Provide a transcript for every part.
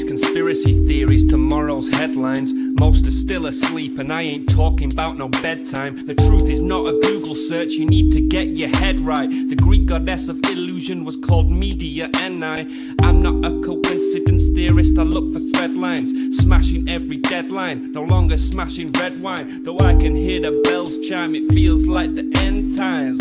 conspiracy theories, tomorrow's headlines. Most are still asleep and I ain't talking about no bedtime. The truth is not a Google search, you need to get your head right. The Greek goddess of illusion was called Media I'm not a coincidence theorist, I look for thread lines. Smashing every deadline, no longer smashing red wine. Though I can hear the bells chime, it feels like the end times.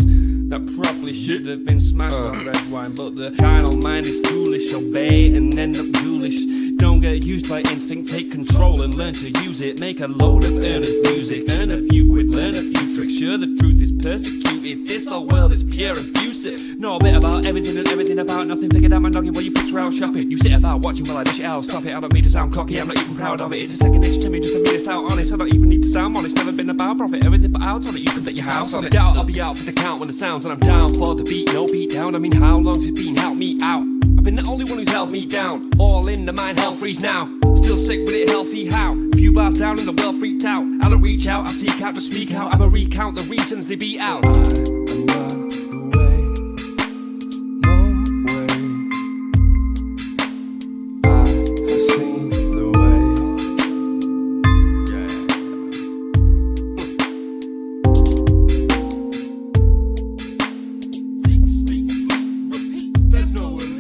That probably should have been smashed on red wine. But the carnal mind is foolish, obey and end up ghoulish. Don't get used by instinct, take control and learn to use it. Make a load of earnest music, earn a few quid, learn a few tricks. Sure, the truth is persecuted, this whole world is pure abusive. Know a bit about everything and everything about nothing. Figured out my noggin while you picture out shopping. You sit about watching while I dish it out, stop it. I don't mean to sound cocky, I'm not even proud of it. It's a second itch to me, just to me it's out honest. I don't even need to sound honest, never been about profit. Everything but out on it, you can bet your house on it. Doubt I'll be out for the count when the sounds, and I'm down for the beat, no beat down. I mean, how long's it been? Help me out. I've been the only one who's held me down. All in the mind, hell freeze now. Still sick with it, healthy how? Few bars down and the world freaked out. I don't reach out, I seek out to speak out. I'ma recount the reasons they beat out. I'm not the way, no way. I have seen the way. Speak, repeat, there's no way.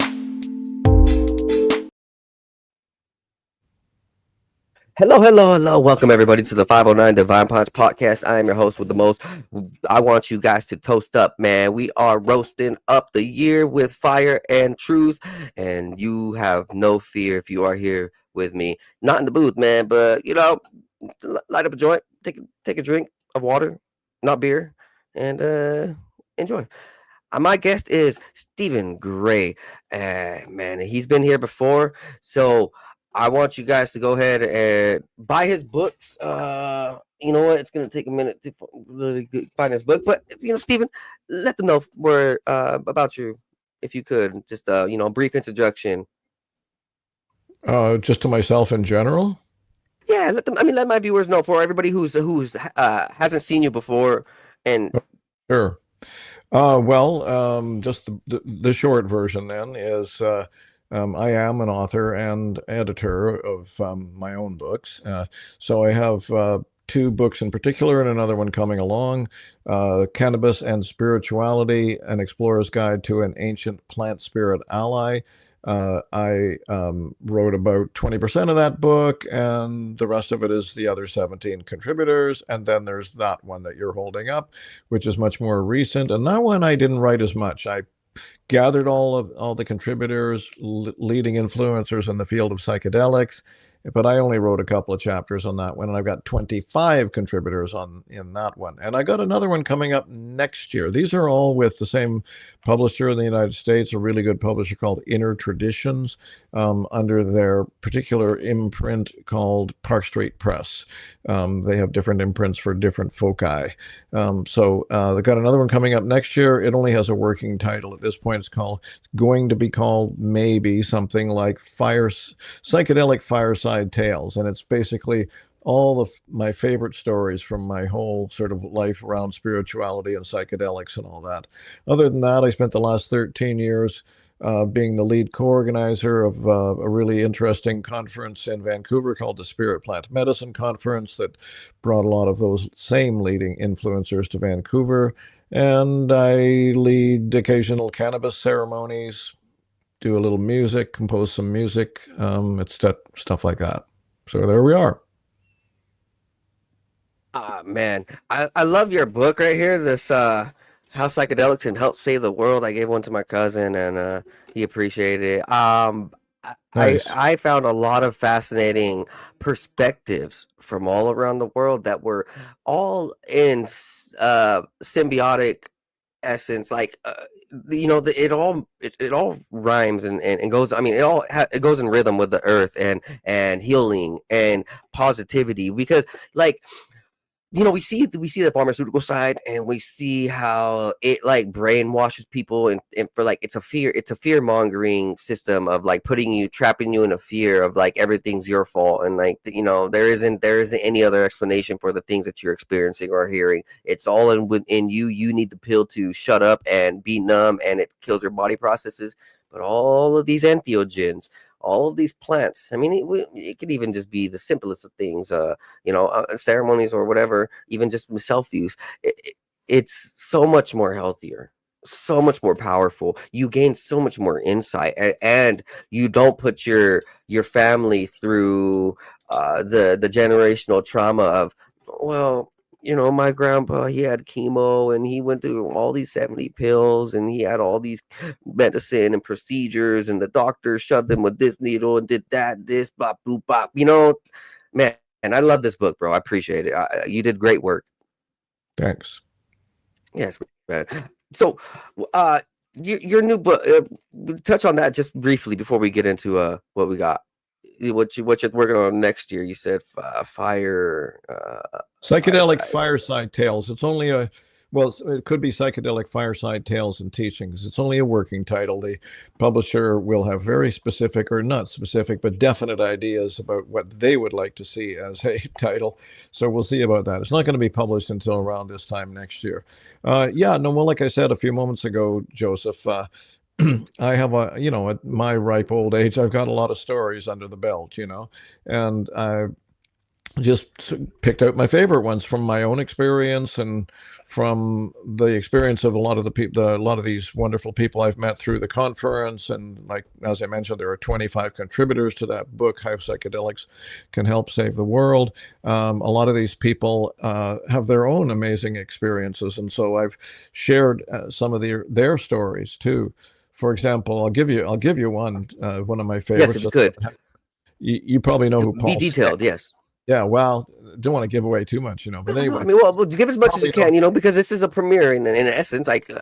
Hello. Welcome, everybody, to the 509 Divine Punch Podcast. I am your host with the most. I want you guys to toast up, man. We are roasting up the year with fire and truth, and you have no fear if you are here with me. Not in the booth, man, but, light up a joint, take a drink of water, not beer, and enjoy. My guest is Stephen Gray. Man, he's been here before, so I want you guys to go ahead and buy his books. You know what? It's going to take a minute to really find his book. But, Stephen, let them know where about you, if you could. Just, a brief introduction. Just to myself in general? Yeah, let my viewers know, for everybody who's hasn't seen you before. And Sure. Just the short version then is... I am an author and editor of my own books. So I have two books in particular and another one coming along, Cannabis and Spirituality, An Explorer's Guide to an Ancient Plant Spirit Ally. I wrote about 20% of that book, and the rest of it is the other 17 contributors. And then there's that one that you're holding up, which is much more recent. And that one I didn't write as much. I gathered all the contributors, leading influencers in the field of psychedelics, but I only wrote a couple of chapters on that one, and I've got 25 contributors in that one. And I got another one coming up next year. These are all with the same publisher in the United States, a really good publisher called Inner Traditions, under their particular imprint called Park Street Press. They have different imprints for different foci. So they've got another one coming up next year. It only has a working title at this point. It's going to be called maybe something like Psychedelic Fireside Tales, and it's basically all of my favorite stories from my whole sort of life around spirituality and psychedelics and all that. Other than that, I spent the last 13 years being the lead co-organizer of a really interesting conference in Vancouver called the Spirit Plant Medicine Conference that brought a lot of those same leading influencers to Vancouver. And I lead occasional cannabis ceremonies, do a little music, compose some music. It's stuff like that. So there we are. Man, I love your book right here. This How Psychedelics Can Help Save the World. I gave one to my cousin, and he appreciated it. Nice. I found a lot of fascinating perspectives from all around the world that were all in symbiotic essence, like it all rhymes and goes. I mean, it goes in rhythm with the earth and healing and positivity, because we see the pharmaceutical side, and we see how it like brainwashes people, and for like it's a fear mongering system of like trapping you in a fear of like everything's your fault, and like there isn't any other explanation for the things that you're experiencing or hearing. It's all within you. You need the pill to shut up and be numb, and it kills your body processes. But all of these entheogens all of these plants. I mean, it could even just be the simplest of things, ceremonies or whatever, even just self-use. It's so much more healthier, so much more powerful. You gain so much more insight, and you don't put your family through the generational trauma of, well, my grandpa, he had chemo and he went through all these 70 pills and he had all these medicine and procedures, and the doctor shoved him with this needle and did that, this, blah, bloop, bop. Man, and I love this book, bro. I appreciate it. You did great work. Thanks. Yes, man. So, your new book, touch on that just briefly before we get into what we got. What you're working on next year? You said Psychedelic Fireside Tales. It's only it could be Psychedelic Fireside Tales and Teachings. It's only a working title. The publisher will have very specific, or not specific, but definite ideas about what they would like to see as a title. So we'll see about that. It's not going to be published until around this time next year. Like I said a few moments ago, Joseph, I have at my ripe old age, I've got a lot of stories under the belt, and I just picked out my favorite ones from my own experience and from the experience of a lot of the people, a lot of these wonderful people I've met through the conference. And like, as I mentioned, there are 25 contributors to that book, How Psychedelics Can Help Save the World. A lot of these people have their own amazing experiences. And so I've shared some of their stories too. For example, I'll give you one of my favorites. Yes, if you could. You probably know who Paul. Be detailed, yes. Yeah, well, don't want to give away too much, But anyway, I mean, well, give as much as you can, because this is a premiere in essence. Like,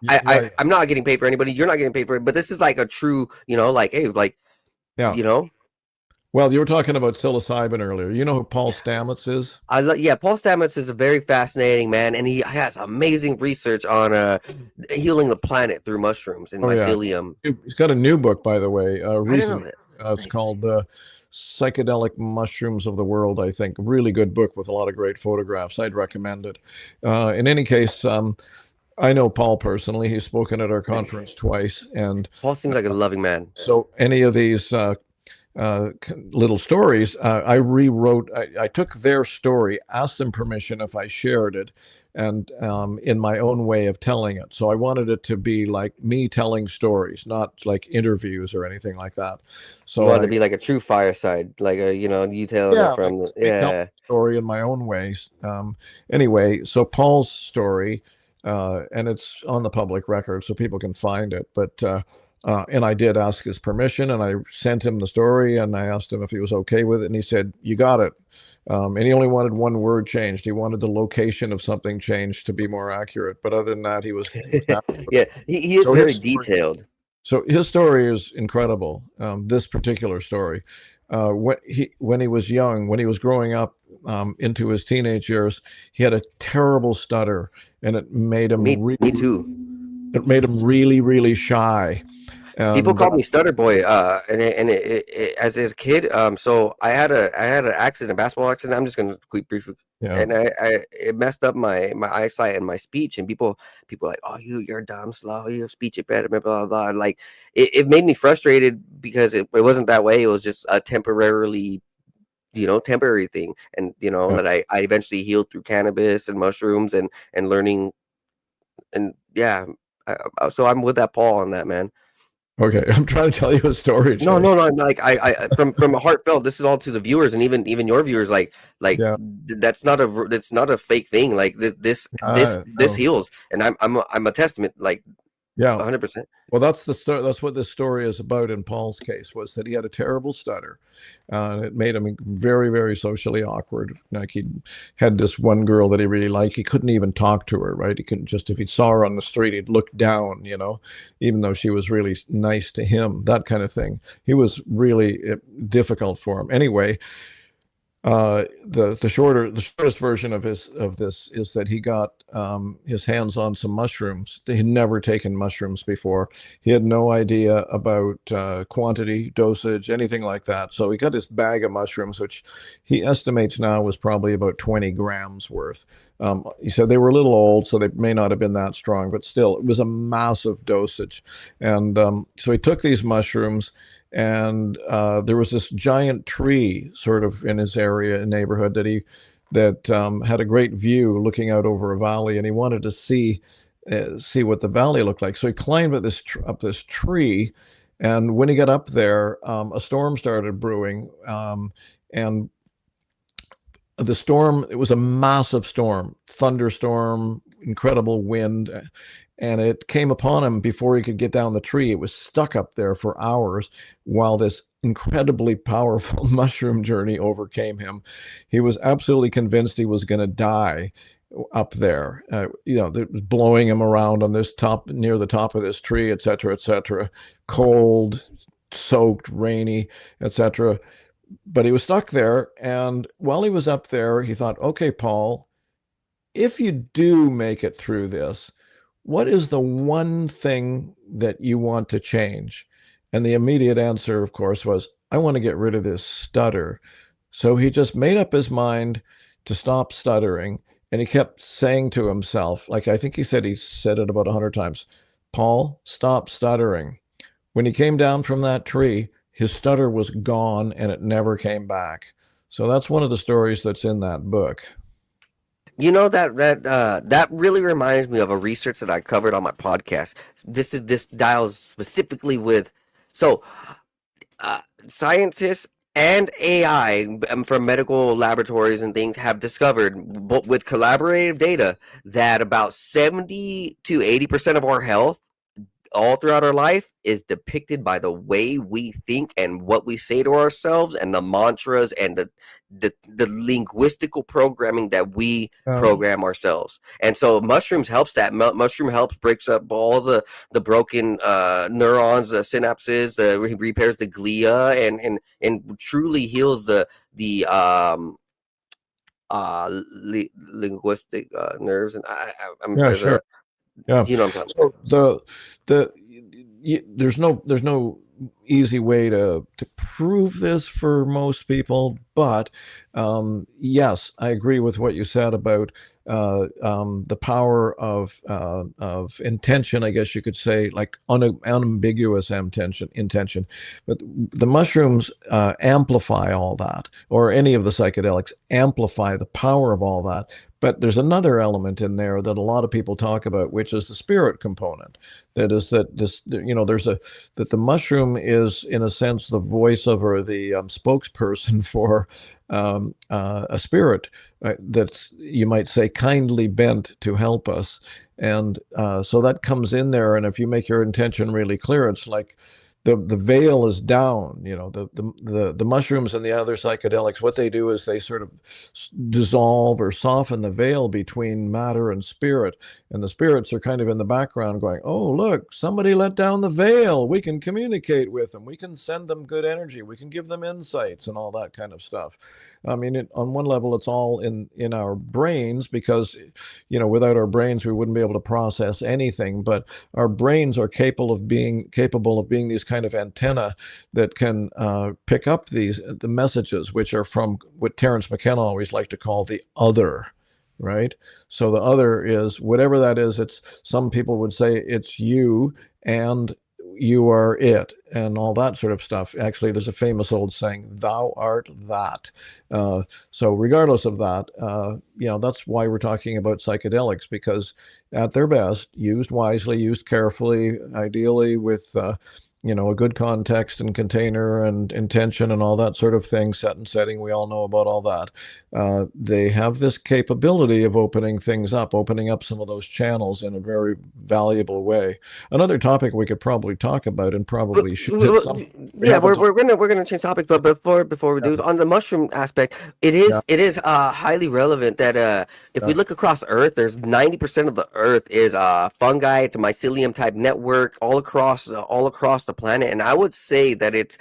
I'm not getting paid for anybody. You're not getting paid for it, but this is like a true, yeah. Well, you were talking about psilocybin earlier. You know who Paul Stamets is? Paul Stamets is a very fascinating man, and he has amazing research on healing the planet through mushrooms and mycelium. Yeah. He's got a new book, by the way, recently. It's nice. Called Psychedelic Mushrooms of the World, I think. Really good book with a lot of great photographs. I'd recommend it. In any case, I know Paul personally. He's spoken at our conference twice. And Paul seems like a loving man. So any of these little stories, I rewrote. I took their story, asked them permission if I shared it, and in my own way of telling it. So I wanted it to be like me telling stories, not like interviews or anything like that. So you wanted to be like a true fireside, like you tell it from story in my own ways. Anyway, so Paul's story, and it's on the public record, so people can find it, but. And I did ask his permission, and I sent him the story, and I asked him if he was okay with it, and he said, "You got it." And he only wanted one word changed. He wanted the location of something changed to be more accurate. But other than that, he was happy. Yeah, he is very detailed. So his story is incredible. This particular story, when he was young, when he was growing up into his teenage years, he had a terrible stutter, and it made him me too. It made him really, really shy. People called me Stutter Boy, as a kid. So I had an accident, a basketball accident. I'm just gonna quick briefly, and it messed up my eyesight and my speech. And people like, oh, you're dumb, slow, your speech impediment, blah blah blah. Like it made me frustrated because it wasn't that way. It was just a temporary thing, and that I eventually healed through cannabis and mushrooms and learning, and so I'm with that Paul on that, man. Okay, I'm trying to tell you a story. No. Like I from a heartfelt. This is all to the viewers, and even your viewers. That's not a fake thing. Like this heals, and I'm a testament. Like 100%. Well, that's the story. That's what this story is about. In Paul's case, was that he had a terrible stutter, and it made him very, very socially awkward. Like he had this one girl that he really liked. He couldn't even talk to her. Right? He couldn't just, if he saw her on the street, he'd look down. Even though she was really nice to him. That kind of thing. He was really difficult for him. Anyway. The shortest version of this is that he got his hands on some mushrooms. He'd never taken mushrooms before. He had no idea about quantity, dosage, anything like that. So he got this bag of mushrooms, which he estimates now was probably about 20 grams worth. He said they were a little old, so they may not have been that strong, but still, it was a massive dosage. And so he took these mushrooms, and there was this giant tree sort of in his area and neighborhood that had a great view looking out over a valley, and he wanted to see what the valley looked like. So he climbed up this tree, and when he got up there, a storm started brewing, and the storm, it was a massive storm, thunderstorm, incredible wind, and it came upon him before he could get down the tree. It was stuck up there for hours while this incredibly powerful mushroom journey overcame him. He was absolutely convinced he was going to die up there. It was blowing him around on this near the top of this tree, etc., cold, soaked, rainy, etc. But he was stuck there, and while he was up there, he thought, okay, Paul, if you do make it through this, what is the one thing that you want to change? And the immediate answer, of course, was, I want to get rid of this stutter. So he just made up his mind to stop stuttering, and he kept saying to himself, like I think he said it about 100 times, Paul, stop stuttering. When he came down from that tree, his stutter was gone and it never came back. So that's one of the stories that's in that book. You know, that really reminds me of a research that I covered on my podcast. This dials specifically with scientists and AI from medical laboratories and things have discovered, but with collaborative data, that about 70 to 80% of our health all throughout our life is depicted by the way we think and what we say to ourselves, and the mantras and the linguistical programming that we program ourselves. And so mushrooms helps that. Mushroom helps breaks up all the broken neurons, the synapses, repairs the glia, and truly heals the linguistic nerves. And I'm sure. Yeah. You know what I'm talking about. So there's no easy way to prove this for most people, but yes, I agree with what you said about the power of intention, I guess you could say, like unambiguous intention. But the mushrooms amplify all that, or any of the psychedelics amplify the power of all that. But there's another element in there that a lot of people talk about, which is the spirit component. That is that the mushroom is, in a sense, the voice of, or the spokesperson for a spirit that's, you might say, kindly bent to help us. And so that comes in there. And if you make your intention really clear, it's like the veil is down. The mushrooms and the other psychedelics, what they do is they sort of dissolve or soften the veil between matter and spirit, and the spirits are kind of in the background going, oh, look, somebody let down the veil, we can communicate with them, we can send them good energy, we can give them insights and all that kind of stuff. I mean, on one level, it's all in our brains, because without our brains we wouldn't be able to process anything, but our brains are capable of being these kind of antenna that can pick up the messages, which are from what Terence McKenna always liked to call the other, right? So the other is whatever that is. It's, some people would say it's you and you are it, and all that sort of stuff. Actually, there's a famous old saying, thou art that. So regardless of that, that's why we're talking about psychedelics, because at their best, used wisely, used carefully, ideally with a good context and container and intention and all that sort of thing, set and setting, we all know about all that. They have this capability of opening things up, opening up some of those channels in a very valuable way. Another topic we could probably talk about, and probably should. We're gonna change topics, but before we do, on the mushroom aspect, it is highly relevant that if we look across Earth, there's 90% of the Earth is fungi. It's a mycelium type network all across the planet, and I would say that it's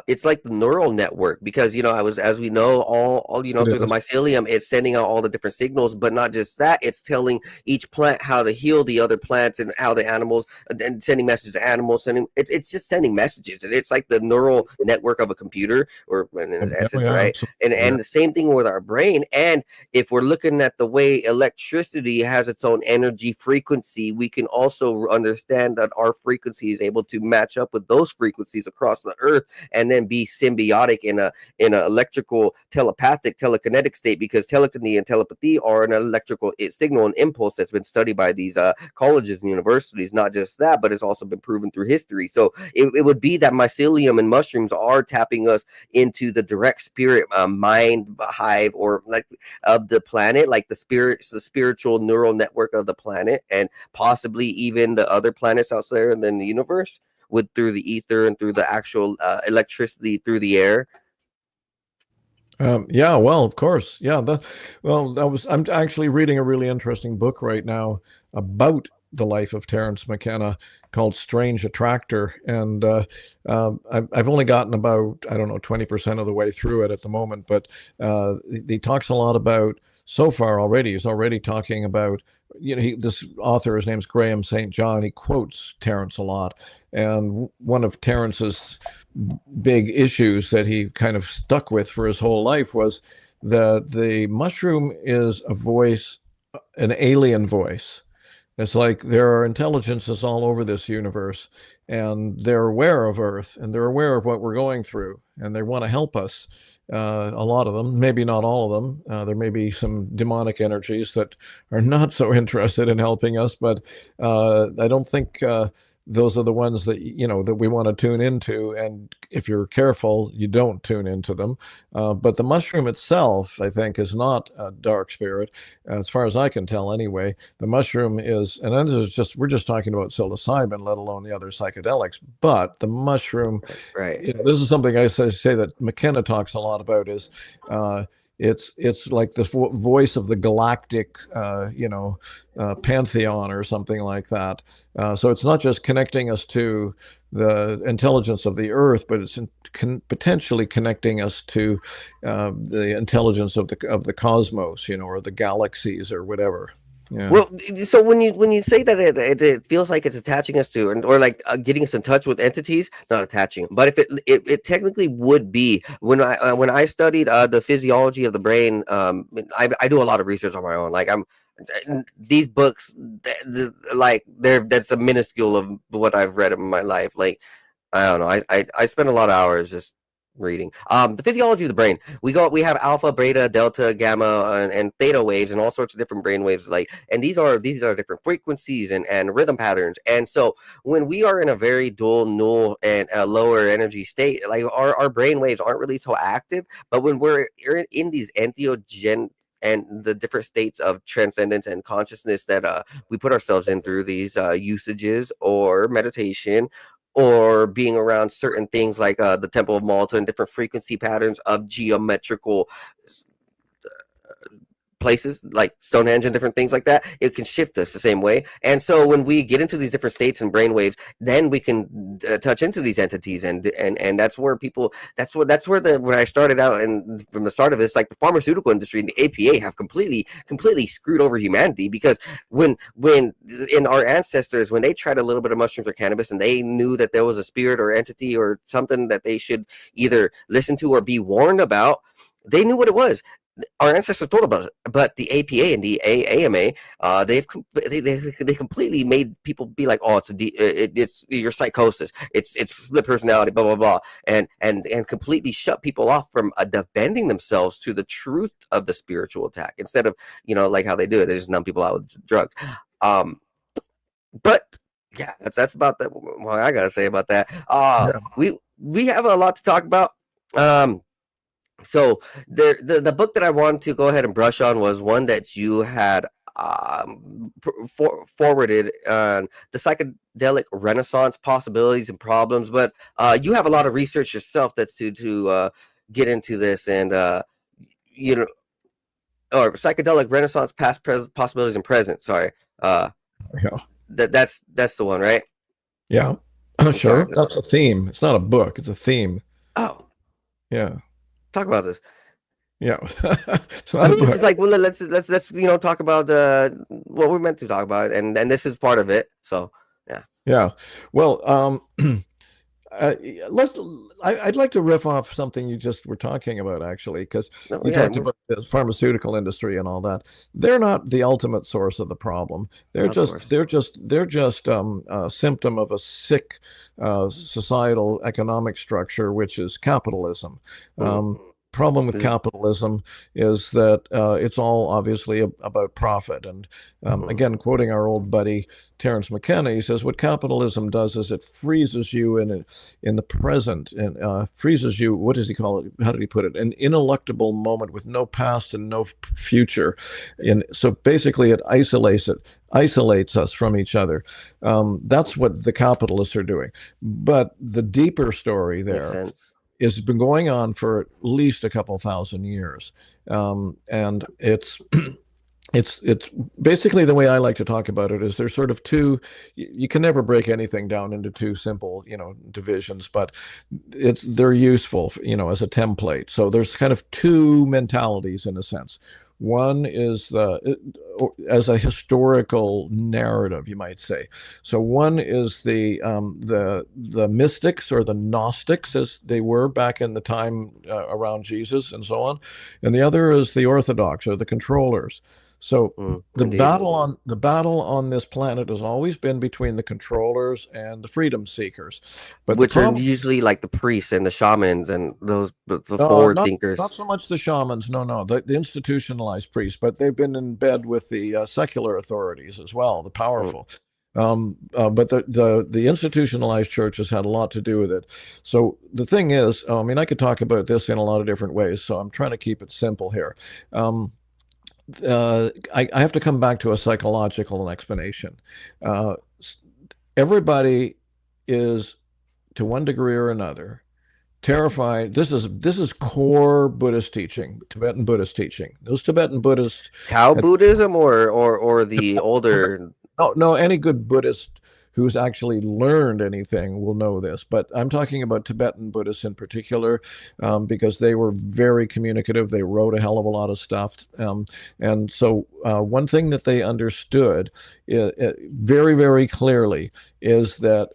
it's like the neural network, because I was, as we know, all It through the is. mycelium, it's sending out all the different signals. But not just that, it's telling each plant how to heal the other plants, and how the animals, and sending messages to animals, sending it's just sending messages, and it's like the neural network of a computer, or in Yeah, essence, yeah, right? And absolutely. the same thing with our brain. And if we're looking at the way electricity has its own energy frequency, we can also understand that our frequency is able to match up with those frequencies across the earth, and then be symbiotic in a electrical, telepathic, telekinetic state, because telekinesis and telepathy are an electrical signal and impulse that's been studied by these colleges and universities. Not just that, but it's also been proven through history. So it would be that mycelium and mushrooms are tapping us into the direct spirit mind hive, or like of the planet, like the spiritual neural network of the planet, and possibly even the other planets out there in the universe, with through the ether and through the actual electricity through the air. Yeah, well, of course. Yeah, I'm actually reading a really interesting book right now about the life of Terence McKenna, called Strange Attractor. And I've only gotten about, I don't know, 20% of the way through it at the moment, but he talks a lot about, so far already, he's already talking about, this author, his name's Graham St. John, he quotes Terence a lot. And one of Terence's big issues that he kind of stuck with for his whole life was that the mushroom is a voice, an alien voice. It's like there are intelligences all over this universe, and they're aware of Earth, and they're aware of what we're going through, and they want to help us. A lot of them, maybe not all of them. There may be some demonic energies that are not so interested in helping us, but I don't think those are the ones that that we want to tune into. And if you're careful, you don't tune into them. But the mushroom itself, I think, is not a dark spirit, as far as I can tell. Anyway, the mushroom is, and then we're just talking about psilocybin, let alone the other psychedelics. But the mushroom, Right. this is something I say that McKenna talks a lot about, is it's like the voice of the galactic, pantheon or something like that. So it's not just connecting us to the intelligence of the Earth, but it's potentially connecting us to the intelligence of the cosmos, or the galaxies or whatever. Yeah. Well, so when you say that it feels like it's attaching us to, or like getting us in touch with entities, not attaching, but if it technically would be, when I studied the physiology of the brain, I do a lot of research on my own. Like these books, like that's a minuscule of what I've read in my life. Like, I don't know. I spend a lot of hours just reading. The physiology of the brain. We have alpha, beta, delta, gamma, and theta waves, and all sorts of different brain waves. Like, and these are different frequencies and rhythm patterns. And so when we are in a very dual, null, and lower energy state, like our brain waves aren't really so active. But when we're in these entheogen and the different states of transcendence and consciousness that we put ourselves in through these usages or meditation, or being around certain things like the Temple of Malta, and different frequency patterns of geometrical places like Stonehenge and different things like that, it can shift us the same way. And so when we get into these different states and brainwaves, then we can touch into these entities, and that's where when I started out, and from the start of this, like the pharmaceutical industry and the APA have completely screwed over humanity, because when in our ancestors, when they tried a little bit of mushrooms or cannabis, and they knew that there was a spirit or entity or something that they should either listen to or be warned about, they knew what it was. Our ancestors told about it, but the APA and the AMA, they completely made people be like, oh, it's your psychosis, it's split personality, blah blah blah, and completely shut people off from defending themselves to the truth of the spiritual attack, instead of like how they do it, they just numb people out with drugs. But yeah, that's about that. What I gotta say about that. Yeah. We have a lot to talk about. So the book that I wanted to go ahead and brush on was one that you had forwarded on the psychedelic renaissance possibilities and problems. But you have a lot of research yourself that's to get into this, and or psychedelic renaissance, past, present, possibilities, and present. Sorry, Yeah. that's the one, right? Yeah. I'm Sure. sorry. That's a theme. It's not a book. It's a theme. Oh, Yeah. talk about this. Yeah. It's I not a mean, it's just book. like, well, let's talk about what we're meant to talk about, and this is part of it. So yeah. Yeah. Well, Uh, let's. I'd like to riff off something you just were talking about, actually, because No, you yeah, talked about the pharmaceutical industry and all that. They're not the ultimate source of the problem. They're of just course. they're just a symptom of a sick societal economic structure, which is capitalism. Mm. Problem with This is- capitalism is that it's all obviously about profit. And mm. again, quoting our old buddy Terence McKenna, he says, what capitalism does is it freezes you in the present and freezes you. What does he call it? How did he put it? An ineluctable moment with no past and no future. And so basically, it isolates us from each other. That's what the capitalists are doing. But the deeper story Makes there sense. has been going on for at least a couple thousand years, and it's basically the way I like to talk about it is there's sort of two. You can never break anything down into two simple, divisions, but they're useful, as a template. So there's kind of two mentalities in a sense. One is as a historical narrative, you might say. So one is the mystics or the Gnostics, as they were back in the time around Jesus and so on, and the other is the Orthodox or the controllers. So Indeed. the battle on this planet has always been between the controllers and the freedom seekers. But the Which are problem, usually like the priests and the shamans and the no, forward not thinkers. not so much the shamans, no, the institutionalized priests, but they've been in bed with the secular authorities as well, the Mm. powerful. But the institutionalized church has had a lot to do with it. So the thing is, I mean, I could talk about this in a lot of different ways, so I'm trying to keep it simple here. I have to come back to a psychological explanation. Uh, Everybody is, to one degree or another, terrified. This is core Buddhist teaching, Tibetan Buddhist teaching. Those Tibetan Buddhists Tao had Buddhism or the older. no, any good Buddhist who's actually learned anything will know this, but I'm talking about Tibetan Buddhists in particular, because they were very communicative. They wrote a hell of a lot of stuff. And so one thing that they understood very, very clearly is that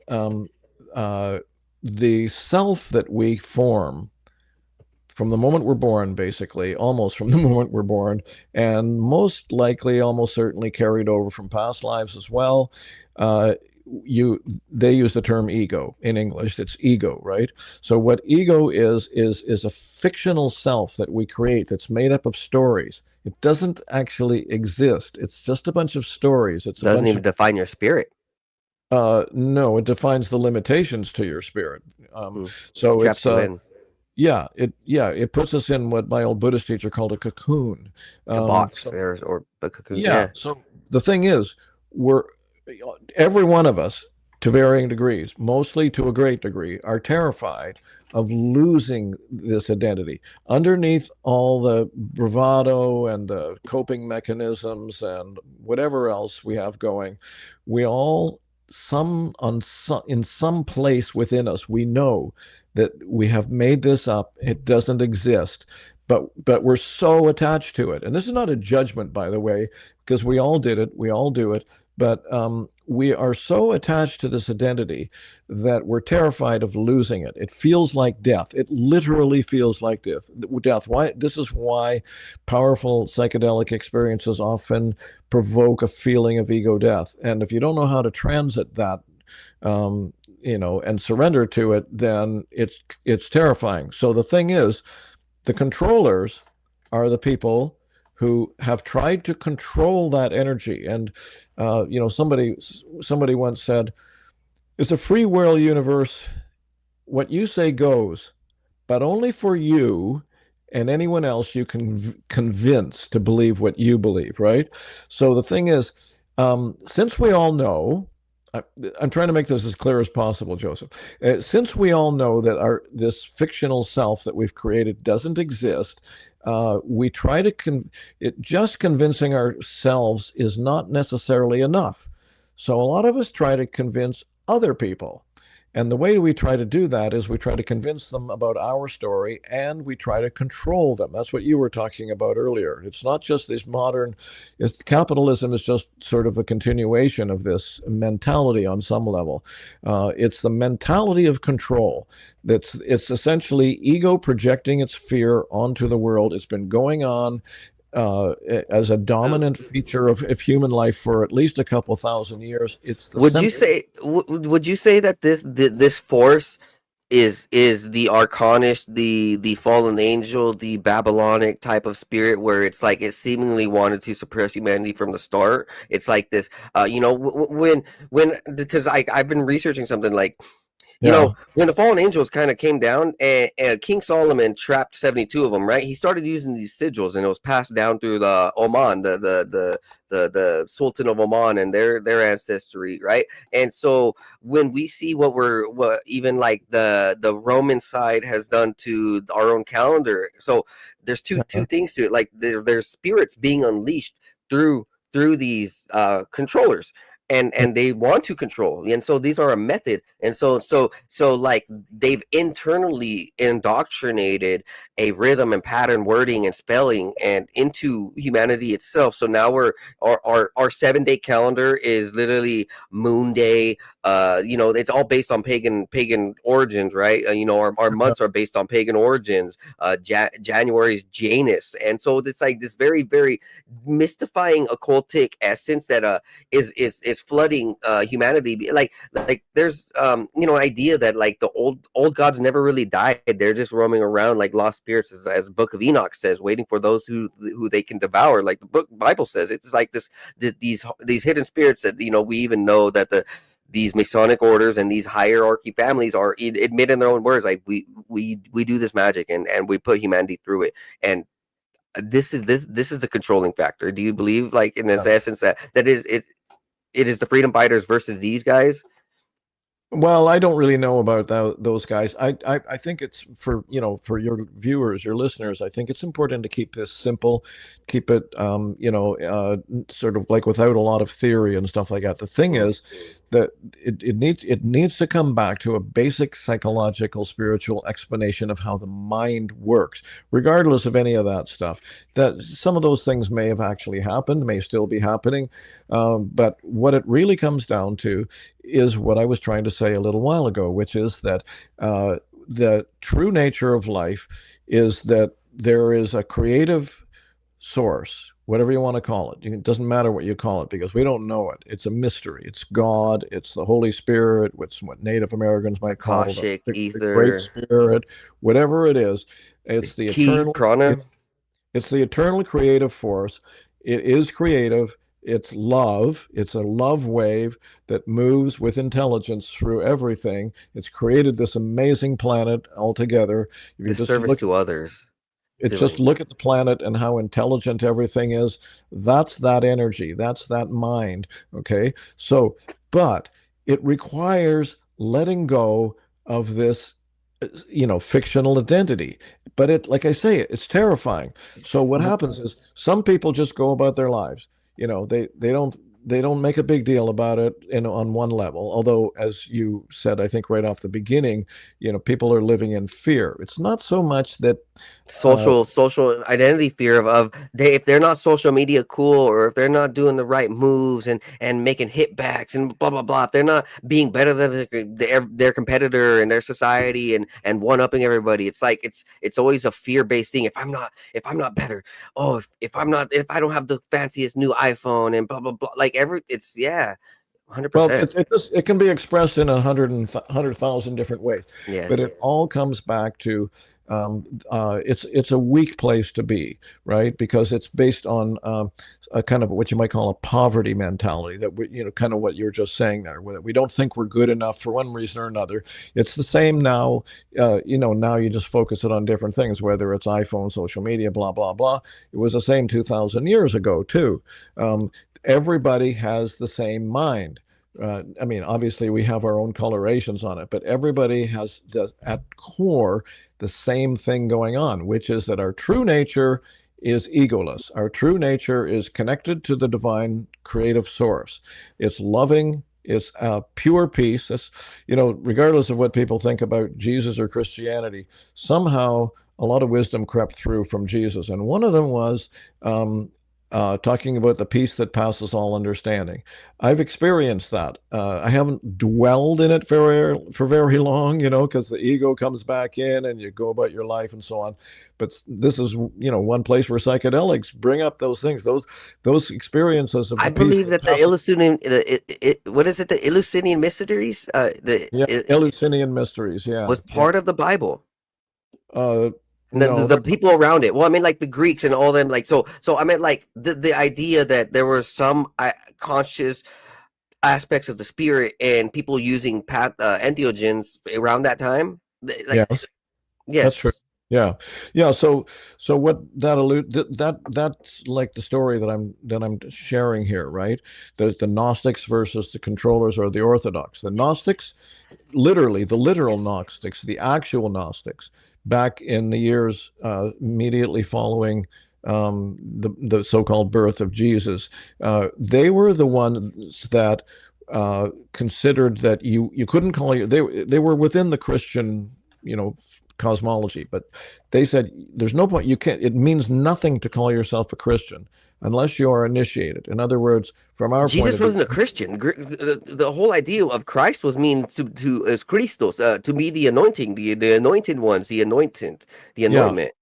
the self that we form from the moment we're born, basically, almost from the moment we're born, and most likely, almost certainly carried over from past lives as well. Uh, they use the term ego in English. It's ego, right? So what ego is a fictional self that we create that's made up of stories. It doesn't actually exist. It's just a bunch of stories. It's a Doesn't bunch even of define your spirit. no, it defines the limitations to your spirit. Mm. So Traps it's you in it puts us in what my old Buddhist teacher called a cocoon. a box So there or a cocoon. yeah, Yeah. so the thing is, we're every one of us, to varying degrees, mostly to a great degree, are terrified of losing this identity. Underneath all the bravado and the coping mechanisms and whatever else we have going, we all in some place within us, we know that we have made this up. It doesn't exist. But we're so attached to it. And this is not a judgment, by the way, because we all did it. We all do it. But we are so attached to this identity that we're terrified of losing it. It feels like death. It literally feels like death. Why? This is why powerful psychedelic experiences often provoke a feeling of ego death. And if you don't know how to transit that, and surrender to it, then it's terrifying. So the thing is, the controllers are the people who have tried to control that energy. And somebody once said, "It's a free will universe. What you say goes, but only for you and anyone else you can convince to believe what you believe." Right? So the thing is, since we all know. I'm trying to make this as clear as possible, Joseph. Since we all know that this fictional self that we've created doesn't exist, we try to just convincing ourselves is not necessarily enough. So a lot of us try to convince other people. And the way we try to do that is we try to convince them about our story, and we try to control them. That's what you were talking about earlier. It's not just this capitalism is just sort of a continuation of this mentality on some level. It's the mentality of control. It's essentially ego projecting its fear onto the world. It's been going on as a dominant feature of human life for at least a couple thousand years. It's the would you say that this force is the arcanist, the fallen angel, the Babylonic type of spirit, where it's like it seemingly wanted to suppress humanity from the start? It's like this, when because I've been researching something like, Yeah. When the fallen angels kind of came down, and King Solomon trapped 72 of them, right? He started using these sigils, and it was passed down through the Oman, the Sultan of Oman, and their ancestry, right? And so when we see what even like the Roman side has done to our own calendar, so there's two things to it. Like there's spirits being unleashed through these controllers, and they want to control, and so these are a method, and so like they've internally indoctrinated a rhythm and pattern, wording and spelling, and into humanity itself. So now our 7-day calendar is literally moon day. It's all based on pagan origins, right? Our months are based on pagan origins. January's Janus, and so it's like this very, very mystifying occultic essence that is flooding humanity. Like there's idea that like the old gods never really died. They're just roaming around like lost spirits, as Book of Enoch says, waiting for those who they can devour. Like the Bible says, it's like these hidden spirits that we even know that these Masonic orders and these hierarchy families are admit in their own words, like we do this magic, and we put humanity through it. And this is the controlling factor. Do you believe, like, in this essence, that is it is the freedom fighters versus these guys? Well, I don't really know about those guys. I think it's for your viewers, your listeners, I think it's important to keep this simple, keep it sort of like without a lot of theory and stuff like that. The thing is that it needs to come back to a basic psychological, spiritual explanation of how the mind works, regardless of any of that stuff. That some of those things may have actually happened, may still be happening, but what it really comes down to is what I was trying to say a little while ago, which is that the true nature of life is that there is a creative source, whatever you want to call it. It doesn't matter what you call it, because we don't know it. It's a mystery. It's God. It's the Holy Spirit. It's what Native Americans might call Akashic, the ether, Great Spirit, whatever it is. It's the eternal prana. It's the eternal creative force. It is creative. It's love. It's a love wave that moves with intelligence through everything. It's created this amazing planet altogether. The service to others. Just look at the planet and how intelligent everything is. That's that energy. That's that mind. Okay. So, but it requires letting go of this, fictional identity. But like I say, it's terrifying. So what happens is some people just go about their lives. They don't make a big deal about it on one level. Although, as you said, I think right off the beginning, people are living in fear. It's not so much that social identity fear of if they're not social media cool, or if they're not doing the right moves and making hit backs and blah blah blah, if they're not being better than their competitor in their society and one upping everybody, it's like it's always a fear based thing. If I'm not better, if I don't have the fanciest new iPhone and blah blah blah, like it's 100%. Well, it can be expressed in 100,000 different ways. Yes. But it all comes back to it's a weak place to be, right? Because it's based on a kind of what you might call a poverty mentality, that kind of what you're just saying there, where we don't think we're good enough for one reason or another. It's the same now. Now you just focus it on different things, whether it's iPhone, social media, blah blah blah. It was the same 2,000 years ago too. Everybody has the same mind. Obviously we have our own colorations on it, but everybody has at core the same thing going on, which is that our true nature is egoless. Our true nature is connected to the divine creative source. It's loving, It's pure peace. That's, regardless of what people think about Jesus or Christianity, somehow a lot of wisdom crept through from Jesus. And one of them was talking about the peace that passes all understanding. I've experienced that. I haven't dwelled in it for very long, because the ego comes back in and you go about your life and so on. But this is, one place where psychedelics bring up those things, those experiences of the I peace believe that the passes. Eleusinian, what is it? The Eleusinian mysteries, Eleusinian mysteries, was part of the Bible. No, The people around it. Well, I mean, like the Greeks and all them. Like, so I meant like the idea that there were some conscious aspects of the spirit and people using entheogens around that time. Like, yes, that's true. yes. Yeah, yeah. So what that's like the story that I'm sharing here, right? There's the Gnostics versus the controllers or the Orthodox. The Gnostics, literally, the literal Gnostics, the actual Gnostics, back in the years immediately following the so-called birth of Jesus, they were the ones that considered that you couldn't call you. They were within the Christian, cosmology, but they said there's no point, you can't, it means nothing to call yourself a Christian unless you are initiated. In other words, from our Jesus point of wasn't a Christian. The whole idea of Christ was mean to as Christos, to be the anointing, the anointed ones, the anointed, the anointment.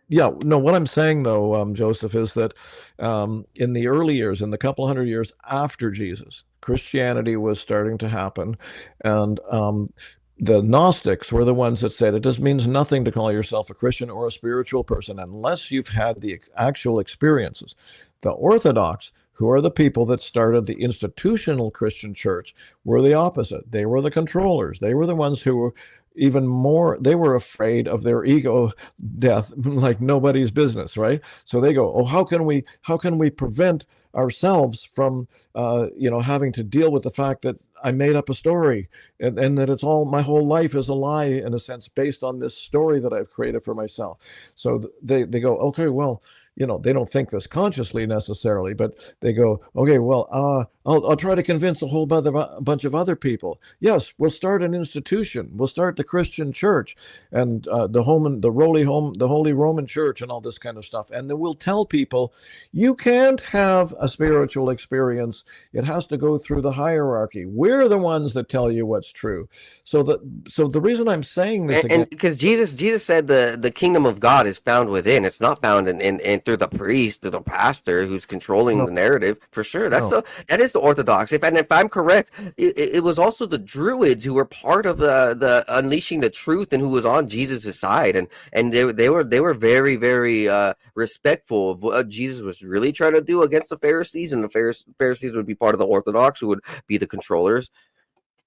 Yeah, no, what I'm saying though, Joseph, is that in the early years, in the couple hundred years after Jesus, Christianity was starting to happen, and the Gnostics were the ones that said it just means nothing to call yourself a Christian or a spiritual person unless you've had the actual experiences. The Orthodox, who are the people that started the institutional Christian church, were the opposite. They were the controllers. They were the ones who were even more, they were afraid of their ego death like nobody's business, right? So they go, oh, how can we prevent ourselves from having to deal with the fact that I made up a story and that it's all, my whole life is a lie in a sense based on this story that I've created for myself. So they go, okay, well, they don't think this consciously necessarily, but they go, okay, well, I'll try to convince a whole bunch of other people. Yes, we'll start an institution. We'll start the Christian church and the Holy Roman Church and all this kind of stuff. And then we'll tell people, you can't have a spiritual experience. It has to go through the hierarchy. We're the ones that tell you what's true. So the reason I'm saying this again, and because Jesus said the kingdom of God is found within. It's not found in through the priest, through the pastor who's controlling the narrative. For sure, that is the Orthodox. If I'm correct, it was also the Druids who were part of the unleashing the truth and who was on Jesus' side, and they were very, very respectful of what Jesus was really trying to do against the Pharisees, and the Pharisees would be part of the Orthodox, who would be the controllers.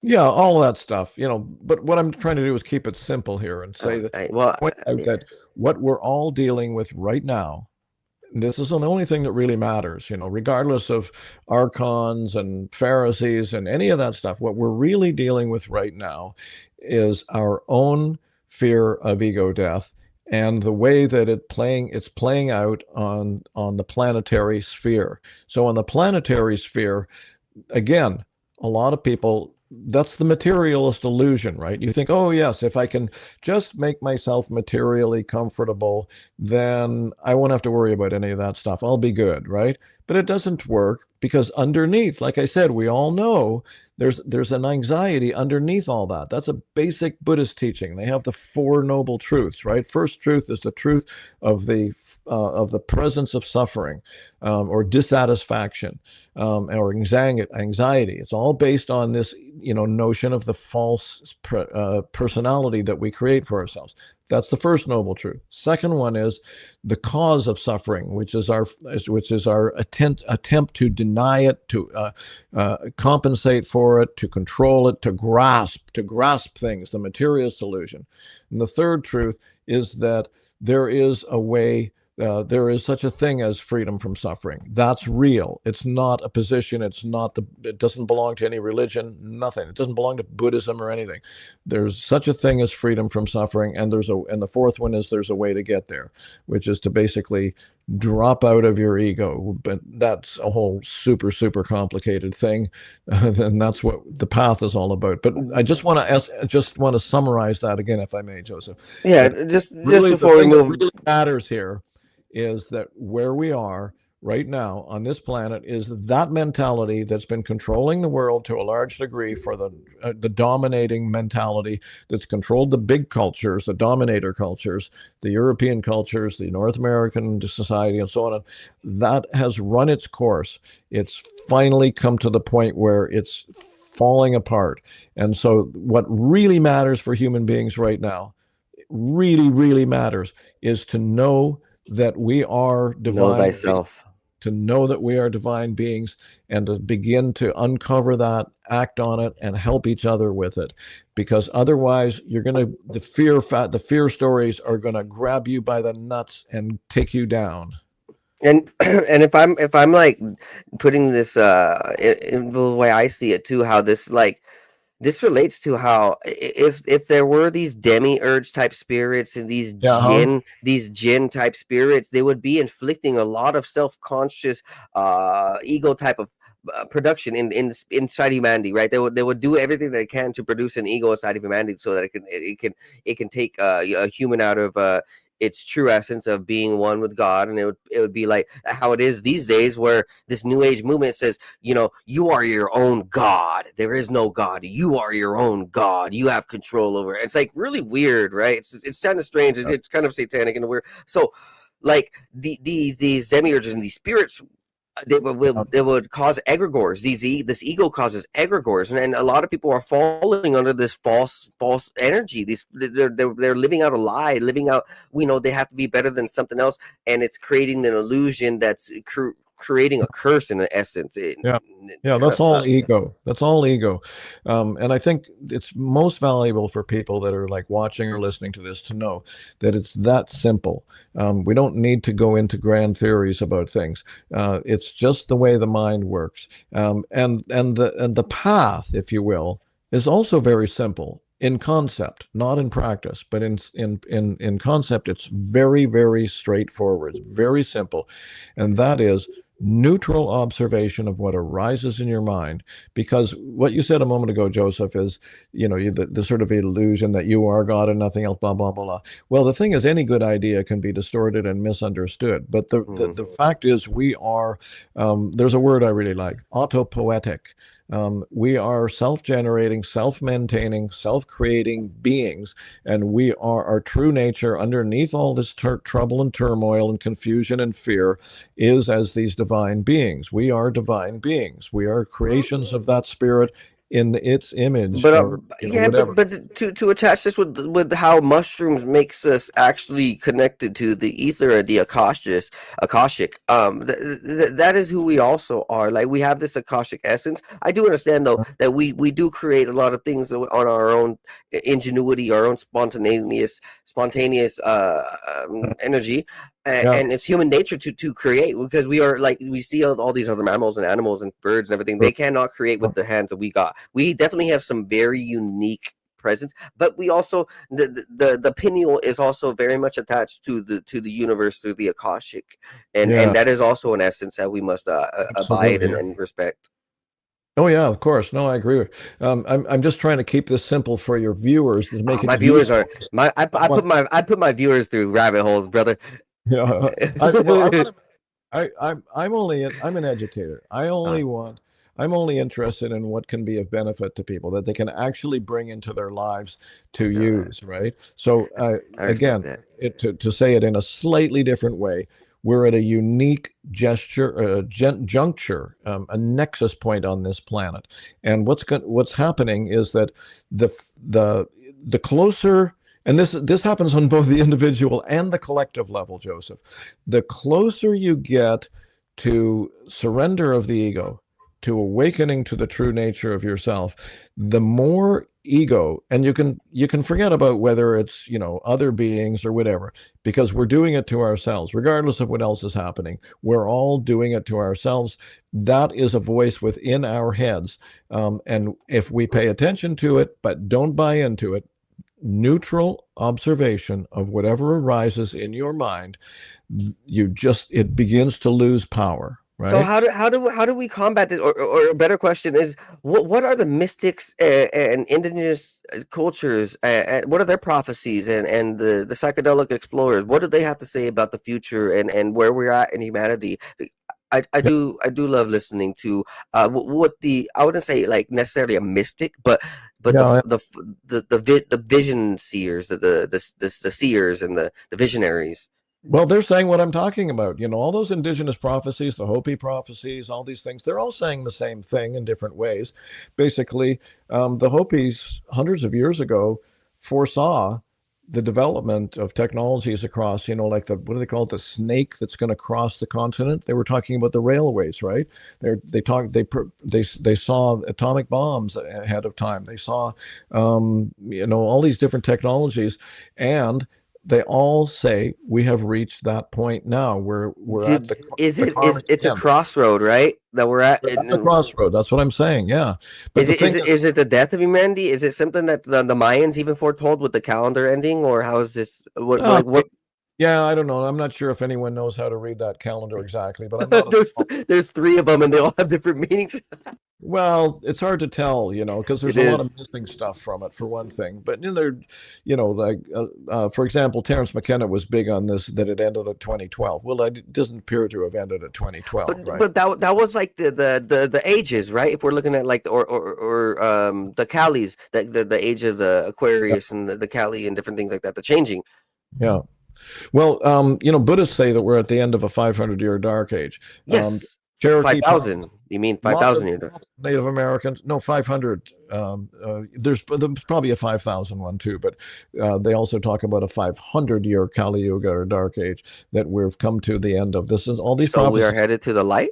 yeah, all that stuff, but what I'm trying to do is keep it simple here and say point out that what we're all dealing with right now, this is the only thing that really matters, regardless of archons and Pharisees and any of that stuff. What we're really dealing with right now is our own fear of ego death and the way that it's playing out on the planetary sphere. So on the planetary sphere, again, a lot of people, that's the materialist illusion, right? You think, oh yes, if I can just make myself materially comfortable, then I won't have to worry about any of that stuff. I'll be good, right? But it doesn't work, because underneath, like I said, we all know there's an anxiety underneath all that. That's a basic Buddhist teaching. They have the Four Noble Truths, right? First truth is the truth of the presence of suffering, or dissatisfaction, or anxiety. It's all based on this, notion of the false personality that we create for ourselves. That's the first noble truth. Second one is the cause of suffering, which is our attempt to deny it, to compensate for it, to control it, to grasp things, the materialist illusion. And the third truth is that there is a way There is such a thing as freedom from suffering. That's real. It's not a position. It doesn't belong to any religion, nothing. It doesn't belong to Buddhism or anything. There's such a thing as freedom from suffering. And and the fourth one is there's a way to get there, which is to basically drop out of your ego. But that's a whole super, super complicated thing. And that's what the path is all about. But I just want to summarize that again, if I may, Joseph. Yeah, just before we move, what really matters here is that where we are right now on this planet is that mentality that's been controlling the world to a large degree for the dominating mentality that's controlled the big cultures, the dominator cultures, the European cultures, the North American society, and so on. That has run its course. It's finally come to the point where it's falling apart. And so what really matters for human beings right now, really, really matters, is to know that we are divine. know thyself. To know that we are divine beings, and to begin to uncover that, act on it, and help each other with it. Because otherwise, the fear stories are gonna grab you by the nuts and take you down. And if I'm like putting this in the way I see it too, how this relates to how if there were these demiurge type spirits and these jinn type spirits, they would be inflicting a lot of self-conscious ego type of production inside humanity, right? They would do everything they can to produce an ego inside of humanity so that it can take a human out of its true essence of being one with God. And it would be like how it is these days, where this new age movement says, you are your own God. There is no God. You are your own God. You have control over it. It's like really weird, right? It's kind of strange. It's kind of satanic and weird. So like these demiurges and these spirits, they would cause egregores. This ego causes egregores, and a lot of people are falling under this false energy. They're living out a lie, they have to be better than something else, and it's creating an illusion that's creating a curse in essence. That's all ego. That's all ego. And I think it's most valuable for people that are like watching or listening to this to know that it's that simple. We don't need to go into grand theories about things. It's just the way the mind works. And the path, if you will, is also very simple in concept, not in practice, but in concept, it's very, very straightforward. It's very simple. And that is neutral observation of what arises in your mind. Because what you said a moment ago, Joseph, is the sort of illusion that you are God and nothing else, blah blah blah blah. Well, the thing is, any good idea can be distorted and misunderstood, but the fact is, we are there's a word I really like, autopoetic. We are self-generating, self-maintaining, self-creating beings, and we are our true nature underneath all this trouble and turmoil and confusion and fear is as these divine beings. We are divine beings. We are creations of that spirit in its image. But but to attach this with how mushrooms makes us actually connected to the ether, the akashic, that is who we also are. Like, we have this akashic essence. I do understand though that we do create a lot of things on our own ingenuity, our own spontaneous energy. And it's human nature to create, because we are like, we see all these other mammals and animals and birds and everything. They cannot create with the hands that we got. We definitely have some very unique presence, but we also the pineal is also very much attached to the universe through the akashic, and that is also an essence that we must abide and respect. Oh yeah, of course. No, I agree. I'm just trying to keep this simple for your viewers to make it. My viewers are I put my viewers through rabbit holes, brother. Yeah, I'm an educator. I'm only interested in what can be of benefit to people that they can actually bring into their lives to use, right? So again, to say it in a slightly different way, we're at a unique juncture, a nexus point on this planet, and what's happening is that the closer. And this happens on both the individual and the collective level, Joseph. The closer you get to surrender of the ego, to awakening to the true nature of yourself, the more ego, and you can forget about whether it's, other beings or whatever, because we're doing it to ourselves regardless of what else is happening. We're all doing it to ourselves. That is a voice within our heads, and if we pay attention to it but don't buy into it, neutral observation of whatever arises in your mind, it begins to lose power. Right. So how do we combat this? Or a better question is, what are the mystics and indigenous cultures? What are their prophecies and the psychedelic explorers? What do they have to say about the future and where we're at in humanity? I do love listening to what I wouldn't say like necessarily a mystic, but Yeah. the vision seers, the seers and the visionaries. Well, they're saying what I'm talking about. All those indigenous prophecies, the Hopi prophecies, all these things, they're all saying the same thing in different ways. Basically, the Hopis hundreds of years ago foresaw the development of technologies across, like what do they call it? The snake that's going to cross the continent. They were talking about the railways, right? They saw atomic bombs ahead of time. They saw, all these different technologies, and they all say we have reached that point now where we're at it's a crossroad, right? That we're at the crossroad. That's what I'm saying. Yeah. But is it the death of humanity? Is it something that the Mayans even foretold with the calendar ending, or how is this? What? Yeah, I don't know. I'm not sure if anyone knows how to read that calendar exactly, but I'm not there's three of them and they all have different meanings. Well, it's hard to tell, because there's a lot of missing stuff from it, for one thing. But for example, Terence McKenna was big on this, that it ended at 2012. Well, it doesn't appear to have ended at 2012, right? But that was like the ages, right? If we're looking at like the Callis, the age of the Aquarius and the Cali and different things like that, the changing. Yeah. Well, Buddhists say that we're at the end of a 500-year dark age. Yes. Cherokee 5,000. You mean 5,000 years? Native Americans? No, 500. There's probably a 5,000 one too, but they also talk about a 500-year Kali Yuga or Dark Age that we've come to the end of. This is all these. So we are headed to the light.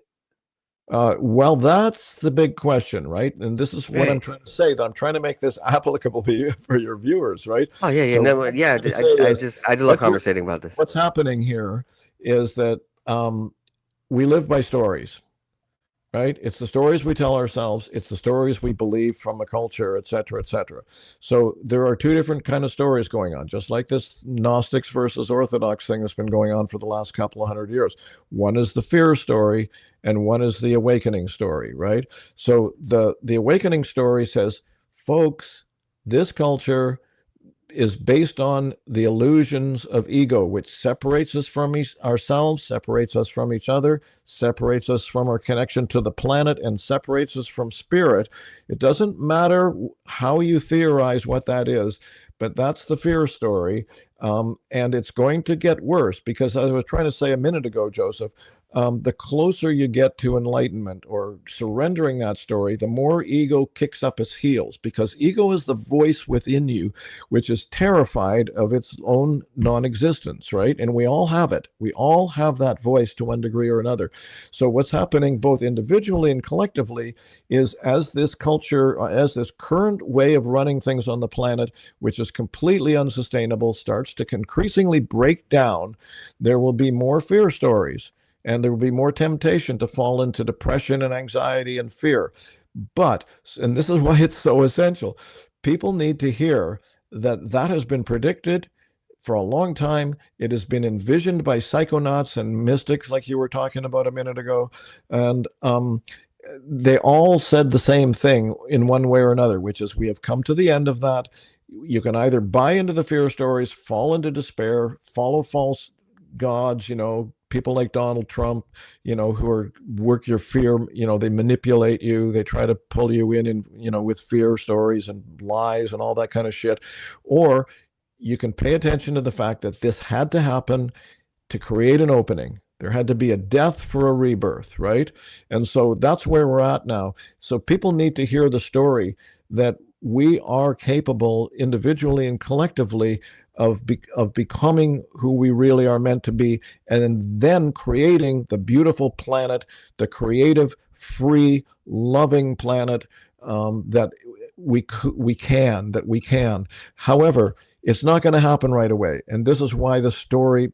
Well, that's the big question, right? And this is what I'm trying to say, that I'm trying to make this applicable for your viewers, right? Oh yeah, yeah, So I love conversating about this. What's happening here is that we live by stories, right? It's the stories we tell ourselves. It's the stories we believe from a culture, et cetera, et cetera. So there are two different kind of stories going on, just like this Gnostics versus Orthodox thing that's been going on for the last couple of hundred years. One is the fear story and one is the awakening story, right? So the awakening story says, folks, this culture is based on the illusions of ego, which separates us from ourselves, separates us from each other, separates us from our connection to the planet, and separates us from spirit. It doesn't matter how you theorize what that is, but that's the fear story. And it's going to get worse because, as I was trying to say a minute ago, Joseph, the closer you get to enlightenment or surrendering that story, the more ego kicks up its heels, because ego is the voice within you, which is terrified of its own non-existence, right? And we all have it. We all have that voice to one degree or another. So what's happening both individually and collectively is, as this culture, as this current way of running things on the planet, which is completely unsustainable, starts to increasingly break down, there will be more fear stories. And there will be more temptation to fall into depression and anxiety and fear. But, and this is why it's so essential, people need to hear that that has been predicted for a long time. It has been envisioned by psychonauts and mystics like you were talking about a minute ago. And they all said the same thing in one way or another, which is we have come to the end of that. You can either buy into the fear stories, fall into despair, follow false gods, people like Donald Trump, who work your fear, they manipulate you. They try to pull you in, with fear stories and lies and all that kind of shit. Or you can pay attention to the fact that this had to happen to create an opening. There had to be a death for a rebirth, right? And so that's where we're at now. So people need to hear the story that we are capable individually and collectively of becoming who we really are meant to be, and then creating the beautiful planet, the creative, free, loving planet that we can. However, it's not going to happen right away. And this is why the story,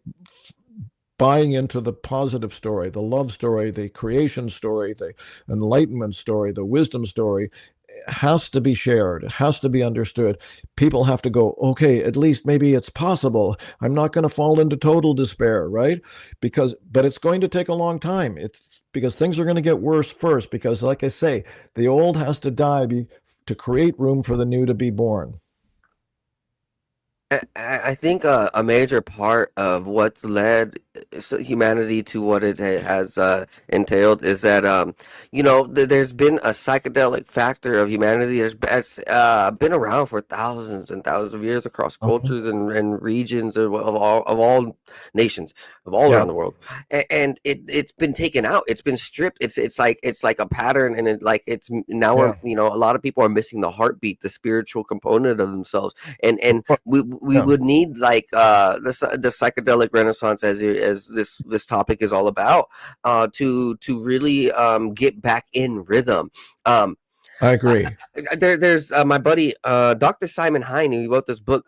buying into the positive story, the love story, the creation story, the enlightenment story, the wisdom story, has to be shared. It has to be understood. People have to go, okay, at least maybe it's possible. I'm not going to fall into total despair, right? But it's going to take a long time. It's because things are going to get worse first, because like I say, the old has to die to create room for the new to be born. I think a major part of what's led humanity to what it has entailed is that there's been a psychedelic factor of humanity that's been around for thousands and thousands of years across cultures and regions of all nations of all around the world, and it's been taken out. It's been stripped. It's like a pattern, and it's now we're a lot of people are missing the heartbeat, the spiritual component of themselves, and we would need like the psychedelic renaissance, as this topic is all about, to really get back in rhythm. I agree. There's my buddy Dr. Simon Hine, who wrote this book,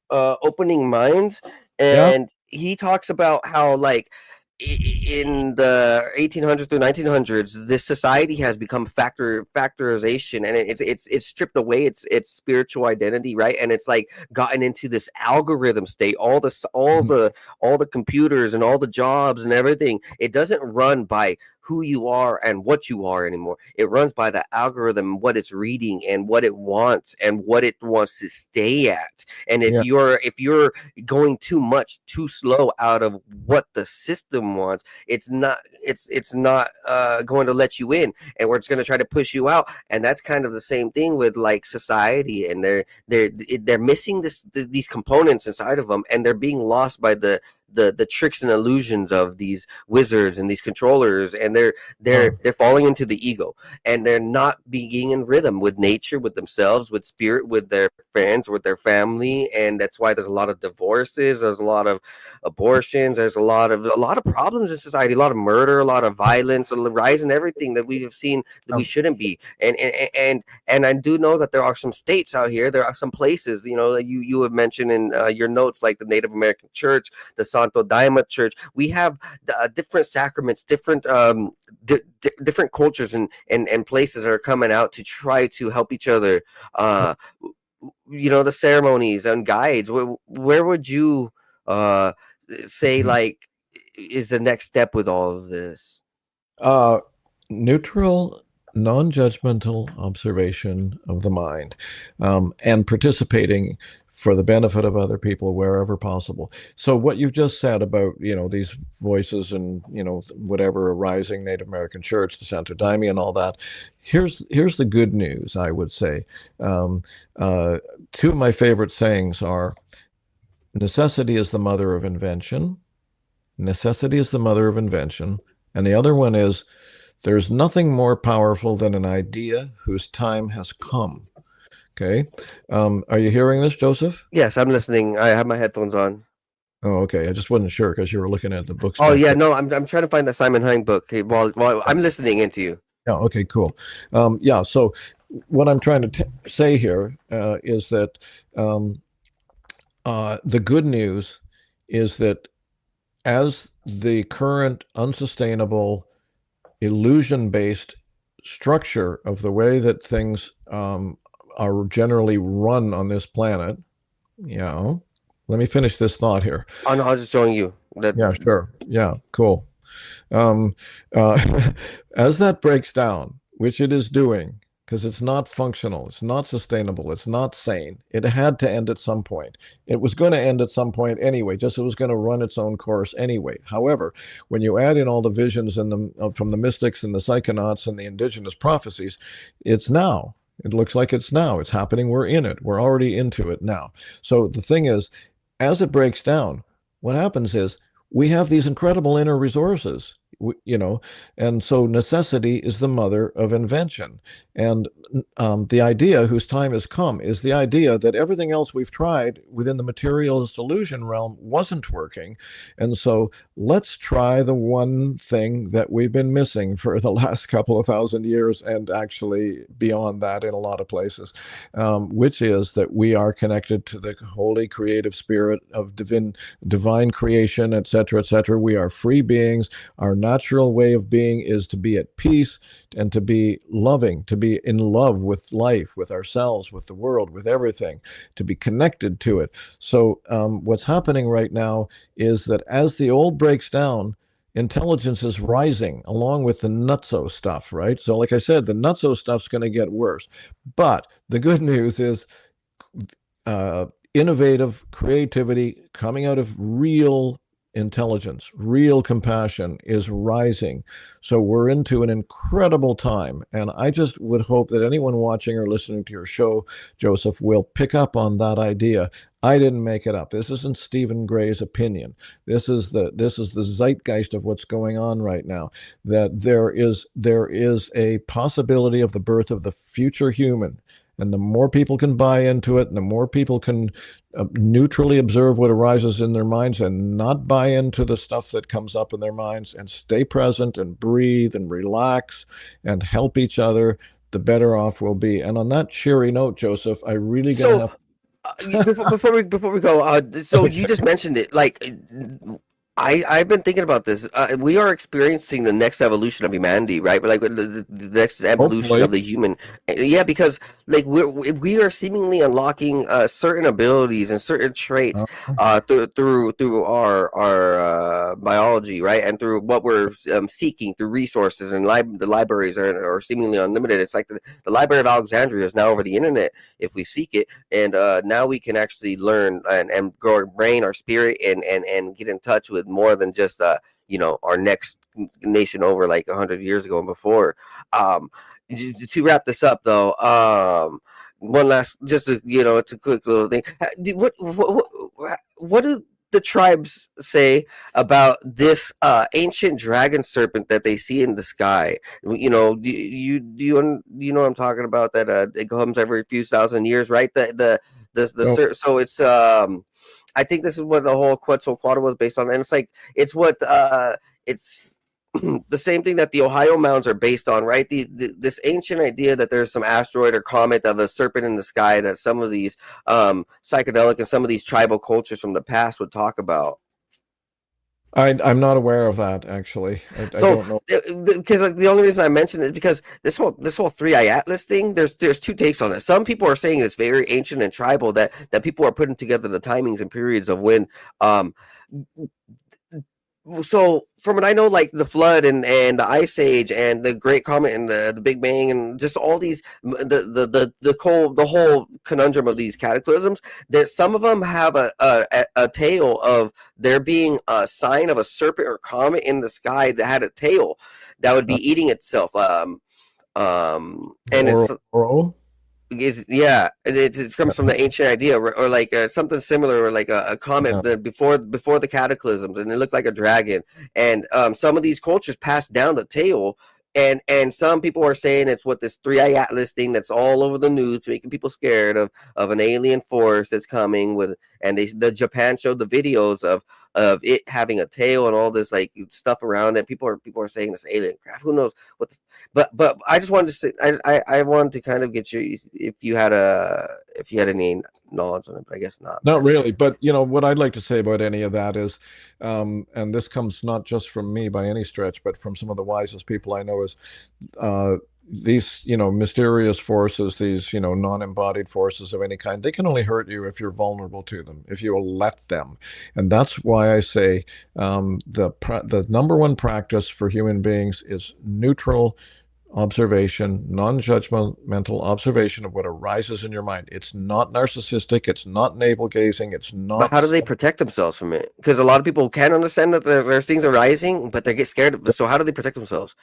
Opening Minds, and he talks about how like in the 1800s through 1900s, this society has become factorization, and it's stripped away its spiritual identity, right? And it's like gotten into this algorithm state. All the computers and all the jobs and everything, it doesn't run by who you are and what you are anymore. It runs by the algorithm, what it's reading and what it wants and what it wants to stay at. And if you're going too slow out of what the system wants, it's not going to let you in, and where it's going to try to push you out. And that's kind of the same thing with like society, and they're missing these components inside of them, and they're being lost by the tricks and illusions of these wizards and these controllers, and they're falling into the ego, and they're not being in rhythm with nature, with themselves, with spirit, with their friends, with their family. And that's why there's a lot of divorces, there's a lot of abortions, there's a lot of problems in society, a lot of murder, a lot of violence, a rise in everything that we have seen that we shouldn't be. And I do know that there are some states out here, there are some places, that you have mentioned in your notes, like the Native American Church, the Santo Daime Church. We have different sacraments, different different cultures and places that are coming out to try to help each other. The ceremonies and guides. Where would you say like is the next step with all of this? Neutral, non-judgmental observation of the mind, and participating for the benefit of other people wherever possible. So what you've just said about, these voices and, whatever arising Native American Church, the Santo Daime and all that, here's the good news, I would say. Two of my favorite sayings are, necessity is the mother of invention. Necessity is the mother of invention. And the other one is, there's nothing more powerful than an idea whose time has come. Okay. Are you hearing this, Joseph? Yes, I'm listening. I have my headphones on. Oh, okay. I just wasn't sure because you were looking at the books. Oh, yeah. No, I'm trying to find the Simon Hine book while I'm listening into you. Yeah. Okay, cool. So what I'm trying to say here is that the good news is that as the current unsustainable, illusion-based structure of the way that things are generally run on this planet, let me finish this thought here. Oh, no, I was just showing you that. Yeah, sure. Yeah, cool. As that breaks down, which it is doing, because it's not functional, it's not sustainable, it's not sane. It had to end at some point. It was going to end at some point anyway, just it was going to run its own course anyway. However, when you add in all the visions from the mystics and the psychonauts and the indigenous prophecies, it's now. It looks like it's now. It's happening. We're in it. We're already into it now. So the thing is, as it breaks down, what happens is we have these incredible inner resources. you know, and so necessity is the mother of invention. And the idea, whose time has come, is the idea that everything else we've tried within the materialist illusion realm wasn't working. And so let's try the one thing that we've been missing for the last couple of thousand years, and actually beyond that in a lot of places, which is that we are connected to the holy creative spirit of divine creation, etc., etc. We are free beings. Our natural way of being is to be at peace and to be loving, to be in love with life, with ourselves, with the world, with everything, to be connected to it. So what's happening right now is that as the old breaks down, intelligence is rising along with the nutso stuff, right? So like I said, the nutso stuff's going to get worse. But the good news is innovative creativity coming out of real intelligence, real compassion is rising. So we're into an incredible time. And I just would hope that anyone watching or listening to your show, Joseph, will pick up on that idea. I didn't make it up. This isn't Stephen Gray's opinion. This is the zeitgeist of what's going on right now. That there is a possibility of the birth of the future human. And the more people can buy into it, and the more people can neutrally observe what arises in their minds and not buy into the stuff that comes up in their minds, and stay present and breathe and relax and help each other, the better off we'll be. And on that cheery note, Joseph, I really gonna have. Before we go, so you just mentioned it. Like, I've been thinking about this. We are experiencing the next evolution of humanity, right? Like the next evolution Hopefully. of the human. Yeah, because like we are seemingly unlocking certain abilities and certain traits through our biology, right? And through what we're seeking through resources, and the libraries are seemingly unlimited. It's like the Library of Alexandria is now over the internet if we seek it, and now we can actually learn and grow our brain, our spirit, and get in touch with more than just our next nation over like 100 years ago and before. To wrap this up though, one last, just it's a quick little thing. What do the tribes say about this ancient dragon serpent that they see in the sky? Do you know what I'm talking about? That it comes every few thousand years, right? So it's I think this is what the whole Quetzalcoatl was based on, and it's like it's the same thing that the Ohio mounds are based on, right? This ancient idea that there's some asteroid or comet of a serpent in the sky that some of these psychedelic and some of these tribal cultures from the past would talk about. I'm not aware of that, actually. I don't know. Because like, the only reason I mention it is because this whole Three Eye Atlas thing, there's two takes on it. Some people are saying it's very ancient and tribal, that people are putting together the timings and periods of when so from what I know, like the flood and the ice age and the great comet and the big bang and just all these the whole conundrum of these cataclysms, that some of them have a tale of there being a sign of a serpent or comet in the sky that had a tail that would be eating itself, and it's it comes from the ancient idea, or like something similar, or like a comet before the cataclysms, and it looked like a dragon. And some of these cultures passed down the tail, and some people are saying it's what this Three Eye Atlas thing that's all over the news, making people scared of an alien force that's coming with. And the Japan showed the videos of it having a tail and all this like stuff around it. People are saying this alien craft. Who knows what? But I just wanted to say, I wanted to kind of get you, if you had any knowledge on it, but I guess not. Not really. But what I'd like to say about any of that is, and this comes not just from me by any stretch, but from some of the wisest people I know, is these mysterious forces, these non-embodied forces of any kind, they can only hurt you if you're vulnerable to them, if you will let them. And that's why I say the number one practice for human beings is neutral observation, non-judgmental observation of what arises in your mind. It's not narcissistic, it's not navel gazing, it's not. But how do they protect themselves from it? Because a lot of people can understand that there's things arising, but they get scared. So how do they protect themselves?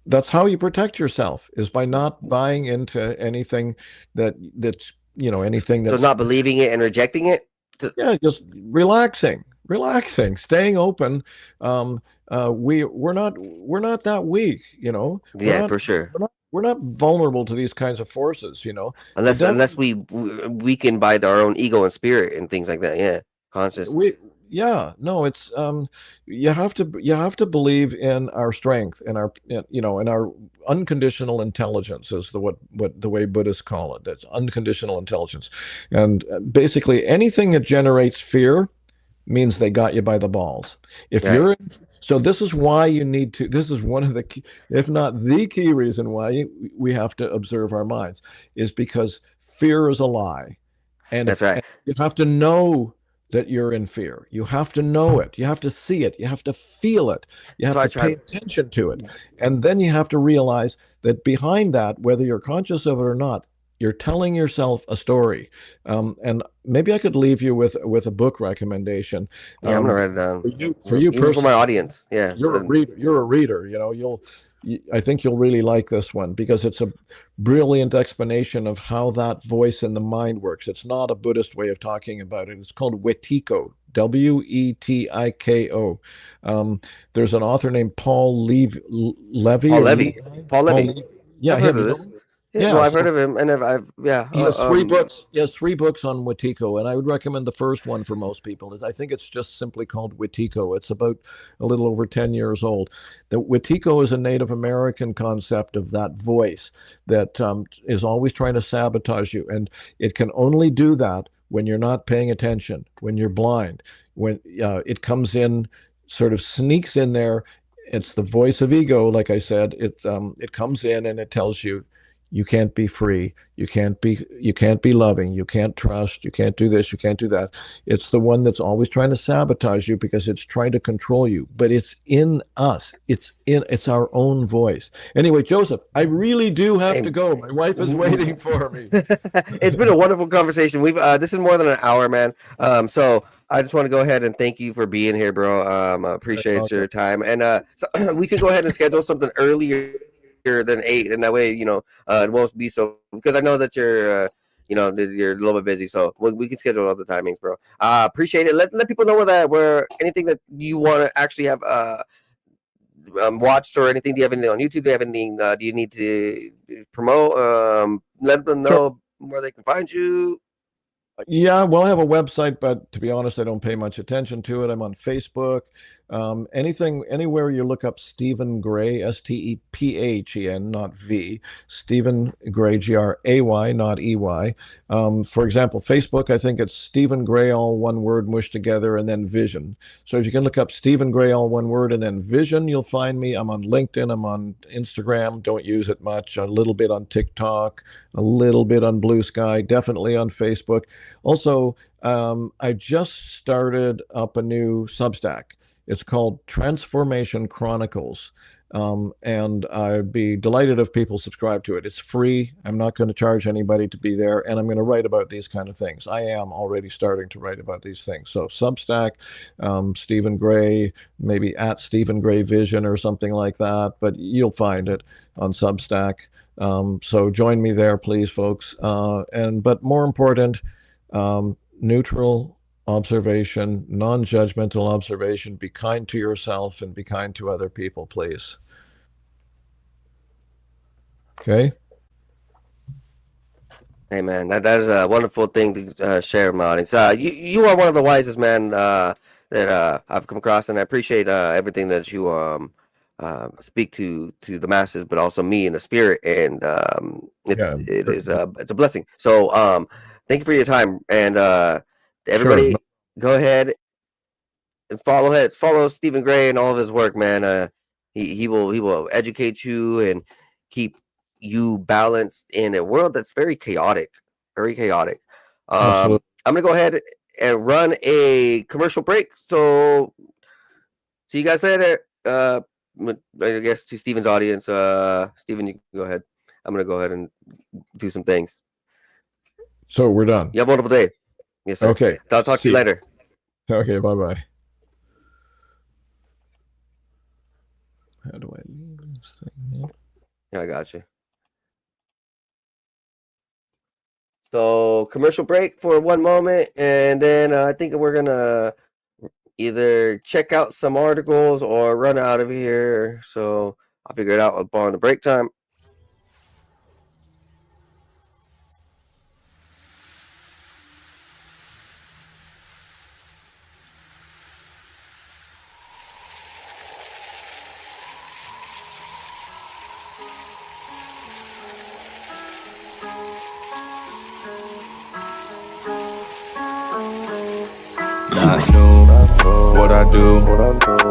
That's how you protect yourself, is by not buying into anything anything that's. So not believing it and rejecting it? Yeah, just relaxing relaxing, staying open. We're not that weak, you know. We're Yeah, not for sure. we're not vulnerable to these kinds of forces, you know. The Unless devil, we weaken by our own ego and spirit and things like that. Yeah, conscious. we yeah, no, it's you have to believe in our strength, in our in our unconditional intelligence, is the way Buddhists call it. That's unconditional intelligence. And basically anything that generates fear means they got you by the balls. If Right. you're So this is why you need to, this is one of the key, if not the key reason why we have to observe our minds, is because fear is a lie. And That's if right. and you have to know that you're in fear, you have to know it, you have to see it, you have to feel it, you That's have why I to try. pay attention to it. And then you have to realize that behind that, whether you're conscious of it or not, you're telling yourself a story. And maybe I could leave you with a book recommendation. Yeah, I'm gonna write it down. For you Even for my personally, audience. Yeah. you're a reader, I think you'll really like this one, because it's a brilliant explanation of how that voice in the mind works. It's not a Buddhist way of talking about it. It's called Wetiko, Wetiko. um, there's an author named Paul Levy, Paul or Levy. Levi. Paul Paul Levy. Levy. I've Yeah, heard him, of this. Yeah, well, yeah. I've heard So of him, and I've yeah. he has three books. He has three books on Wetiko, and I would recommend the first one for most people. I think it's just simply called Wetiko. It's about a little over 10 years old. The Wetiko is a Native American concept of that voice that is always trying to sabotage you, and it can only do that when you're not paying attention, when you're blind, when it comes in, sort of sneaks in there. It's the voice of ego, like I said. It comes in and it tells you you can't be free, you can't be loving, you can't trust, you can't do this, you can't do that. It's the one that's always trying to sabotage you, because it's trying to control you. But it's in us, it's our own voice. Anyway, Joseph, I really do have to Hey, go. My wife is waiting for me. it's been a wonderful conversation. We've this is more than an hour, man. So I just want to go ahead and thank you for being here, bro. I Very appreciate your welcome. time, and so we could go ahead and schedule something earlier than 8, and that way, it won't be so, because I know that you're a little bit busy, so we can schedule other timings, bro. Appreciate it. Let people know where anything that you want to actually have watched or anything. Do you have anything on YouTube? Do you have anything? Do you need to promote? Let them Sure. know where they can find you. Yeah, well, I have a website, but to be honest, I don't pay much attention to it. I'm on Facebook. Anywhere you look up Stephen Gray, Stephen, not V, Stephen Gray, Gray, not EY. For example, Facebook, I think it's Stephen Gray, all one word mushed together, and then Vision. So if you can look up Stephen Gray, all one word, and then Vision, you'll find me. I'm on LinkedIn, I'm on Instagram, don't use it much, a little bit on TikTok, a little bit on Blue Sky, definitely on Facebook. Also, I just started up a new Substack. It's called Transformation Chronicles. And I'd be delighted if people subscribe to it. It's free. I'm not going to charge anybody to be there. And I'm going to write about these kind of things. I am already starting to write about these things. So Substack, Stephen Gray, maybe at Stephen Gray Vision or something like that. But you'll find it on Substack. So join me there, please, folks. But more important, neutral observation, non-judgmental observation. Be kind to yourself and be kind to other people, please. Okay. Hey, man, that is a wonderful thing to share, my audience. You are one of the wisest men that I've come across, and I appreciate everything that you speak to the masses, but also me in the spirit, and Yeah. it's a blessing. So thank you for your time, and Sure. everybody, go ahead and follow Stephen Gray and all of his work, man. He will educate you and keep you balanced in a world that's very chaotic, very chaotic. Absolutely. I'm gonna go ahead and run a commercial break. So see you guys later. I guess to Stephen's audience, Stephen, you can go ahead. I'm gonna go ahead and do some things. So we're done. You have a wonderful day. Yes, sir. Okay. I'll talk to you See later. Okay. Bye-bye. How do I leave this thing? Yeah, I got you. So commercial break for one moment, and then I think we're gonna either check out some articles or run out of here. So I'll figure it out upon the break time. Not new, what I do.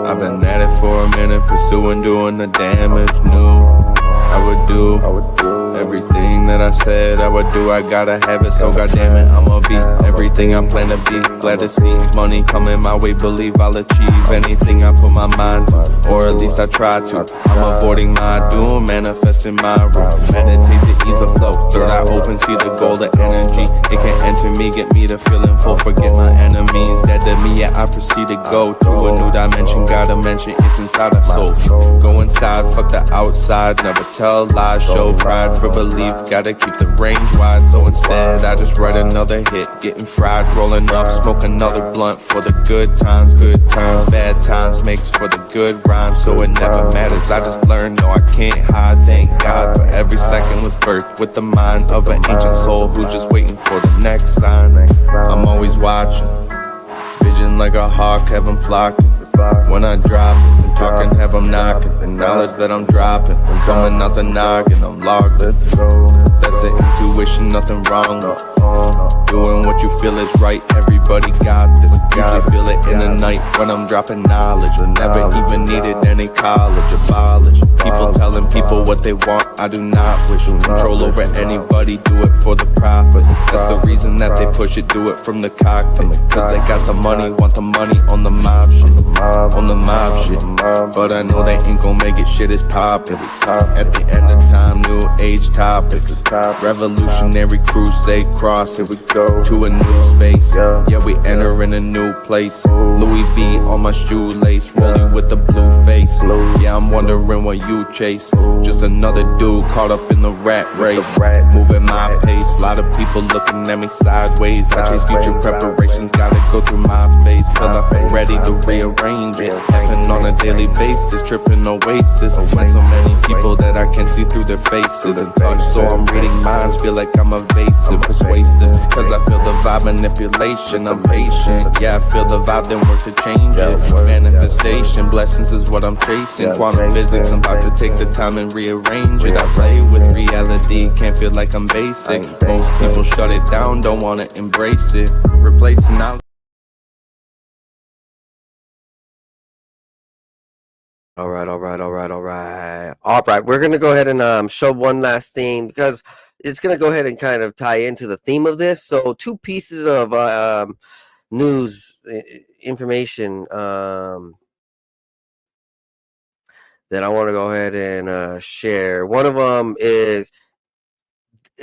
I've been at it for a minute, pursuing doing the damage. New, I would do everything that I said I would do. I gotta have it, so goddamn it, I'ma be everything I plan to be. Glad to see money coming my way, believe I'll achieve anything I put my mind to, or at least I try to. I'm avoiding my doom, manifesting my room. Meditate to ease the flow. Third eye open, see the golden energy. It can enter me, get me to feeling full. Forget my enemies, dead to me, yeah, I proceed to go to a new dimension. Gotta mention it's inside our soul. Go inside, fuck the outside. Never tell lies, show pride for belief. Gotta keep the range wide, so instead I just write another hit. Getting fried, rolling up, smoke another blunt for the good times. Bad times makes for the good rhymes, so it never matters. I just learned, no, I can't hide. Thank God for every second was birthed with the mind of an ancient soul who's just waiting for the next sign. I'm always watching, vision like a hawk, have 'em flocking. When I drop it, and talking, have 'em knocking. The knowledge that I'm dropping, coming out the noggin, I'm logged in. That's the intuition, nothing wrong. Doing what you feel is right, everybody got this. Usually feel it in the night when I'm dropping knowledge. I never even needed any college, abolish. People telling people what they want, I do not wish control over anybody, do it for the profit. That's the reason that they push it, do it from the cockpit. Cause they got the money, want the money on the mob shit. On the mob shit, but I know they ain't gon' make it, shit is poppin'. At the end of time, new age topics. Revolutionary crusade cross, here we go to a new space. Yeah, we enter in a new place. Louis V on my shoelace, rolling with the blue face. Yeah, I'm wondering what you chase. Just another dude caught up in the rat race. Moving my pace, lot of people looking at me sideways. I chase future preparations, gotta go through my face. Till I feel ready to rearrange it. Happen on a daily basis, tripping oasis. When so many people that I can see through their faces and touch, so I'm reading minds, feel like I'm evasive, persuasive. Cause I feel the vibe manipulation, I'm patient. Yeah, I feel the vibe, then work to change it. Manifestation, blessings is what I'm chasing. Quantum physics, I'm about to take the time and rearrange it. I play with reality, can't feel like I'm basic. Most people shut it down, don't wanna embrace it. Replacing knowledge. All right. We're gonna go ahead and show one last thing because it's gonna go ahead and kind of tie into the theme of this. So two pieces of news information that I want to go ahead and share. One of them is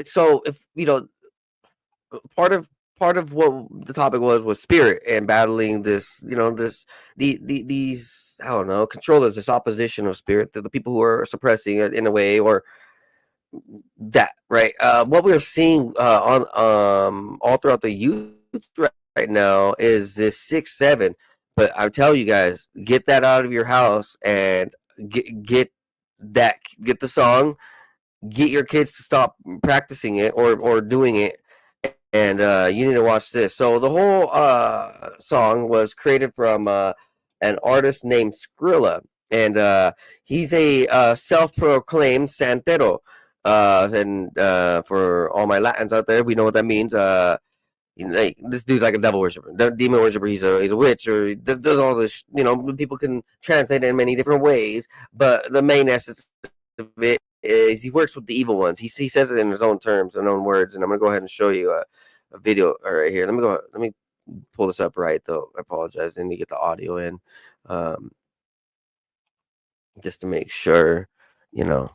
so if you know part of what the topic was spirit and battling this, these I don't know controllers, this opposition of spirit, the people who are suppressing it in a way, or that, right? What we're seeing on all throughout the youth right now is this 6-7. But I tell you guys, get that out of your house and get the song, get your kids to stop practicing it or doing it. And you need to watch this. So the whole song was created from an artist named Skrilla, and he's a self-proclaimed santero. And for all my Latins out there, we know what that means. Like this dude's like a devil worshiper, demon worshiper. He's a witch, or does all this. People can translate it in many different ways, but the main essence of it is he works with the evil ones. He says it in his own terms and own words. And I'm gonna go ahead and show you a video right here. Let me pull this up right though. I apologize. I need to get the audio in, just to make sure that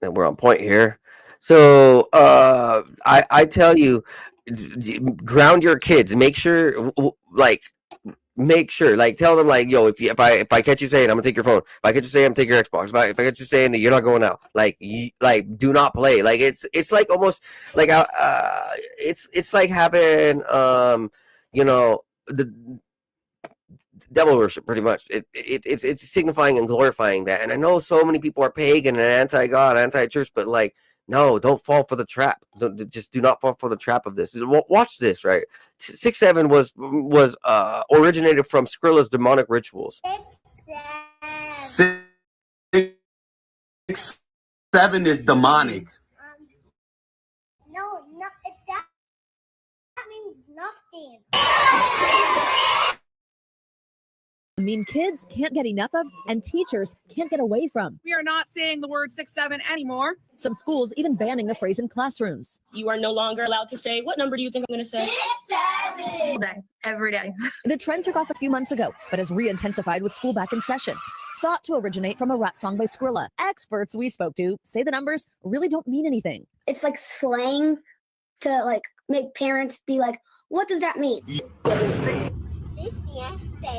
we're on point here. So I tell you, ground your kids. Make sure tell them if I catch you saying I'm gonna take your phone, if I catch you saying I'm gonna take your Xbox, if I catch you saying that you're not going out, do not play. Like it's like almost like it's like having the devil worship, pretty much. It's signifying and glorifying that. And I know so many people are pagan and anti-God, anti-church, but like, no, don't fall for the trap. Just do not fall for the trap of this. Watch this, right? 6-7 was originated from Skrilla's demonic rituals. 6-7 is demonic. No, that means nothing. Kids can't get enough of and teachers can't get away from. We are not saying the word 6-7 anymore. Some schools even banning the phrase in classrooms. You are no longer allowed to say, what number do you think I'm going to say? 6-7. Every day. The trend took off a few months ago, but has re-intensified with school back in session. Thought to originate from a rap song by Skrilla. Experts we spoke to say the numbers really don't mean anything. It's like slang to like make parents be like, what does that mean?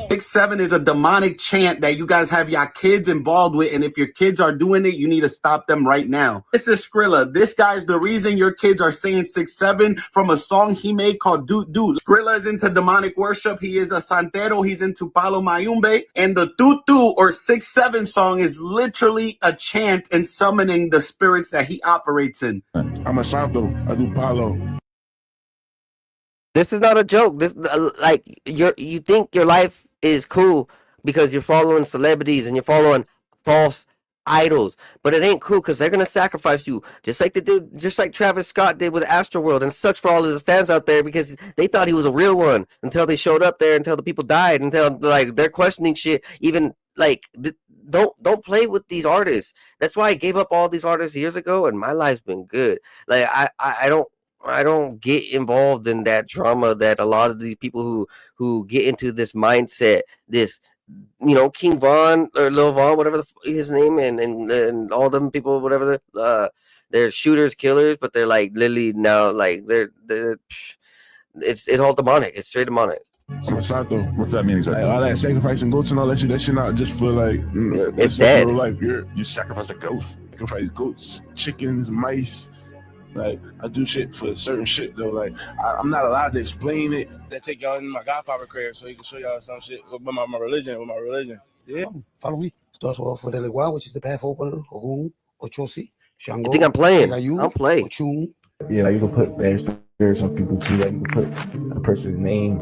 6-7 is a demonic chant that you guys have your kids involved with, and if your kids are doing it, you need to stop them right now. This is Skrilla. This guy's the reason your kids are saying 6-7 from a song he made called Doot Doot. Skrilla is into demonic worship. He is a santero. He's into Palo Mayumbe. And the Doot Doot or 6-7 song is literally a chant and summoning the spirits that he operates in. I'm a santo. I do Palo. This is not a joke. This like you think your life is cool because you're following celebrities and you're following false idols, but it ain't cool because they're gonna sacrifice you, just like Travis Scott did with Astroworld, and sucks for all of his fans out there because they thought he was a real one until they showed up there, until the people died, until like they're questioning shit. Even like don't play with these artists. That's why I gave up all these artists years ago, and my life's been good. Like I don't get involved in that drama that a lot of these people who get into this mindset, this, you know, King Von or Lil Von, whatever his name, and all them people, whatever, they're shooters, killers, but they're like literally now like it's all demonic. It's straight demonic. I'm a santo. What's that mean exactly? Like, all that sacrificing goats and all that shit not just for like it's dead. Real life. You sacrifice a goat. Sacrifice goats, chickens, mice. Like, I do shit for certain shit though. Like, I'm not allowed to explain it. They take y'all in my Godfather career so he can show y'all some shit with my religion. Yeah. Follow me. Starts off for the Legua, which is the path opener, Ogum, Ochosi, Shango. You think I'm playing? I'm playing. Ochun. Yeah, like you can put bad spirits on people too. Like you can put a person's name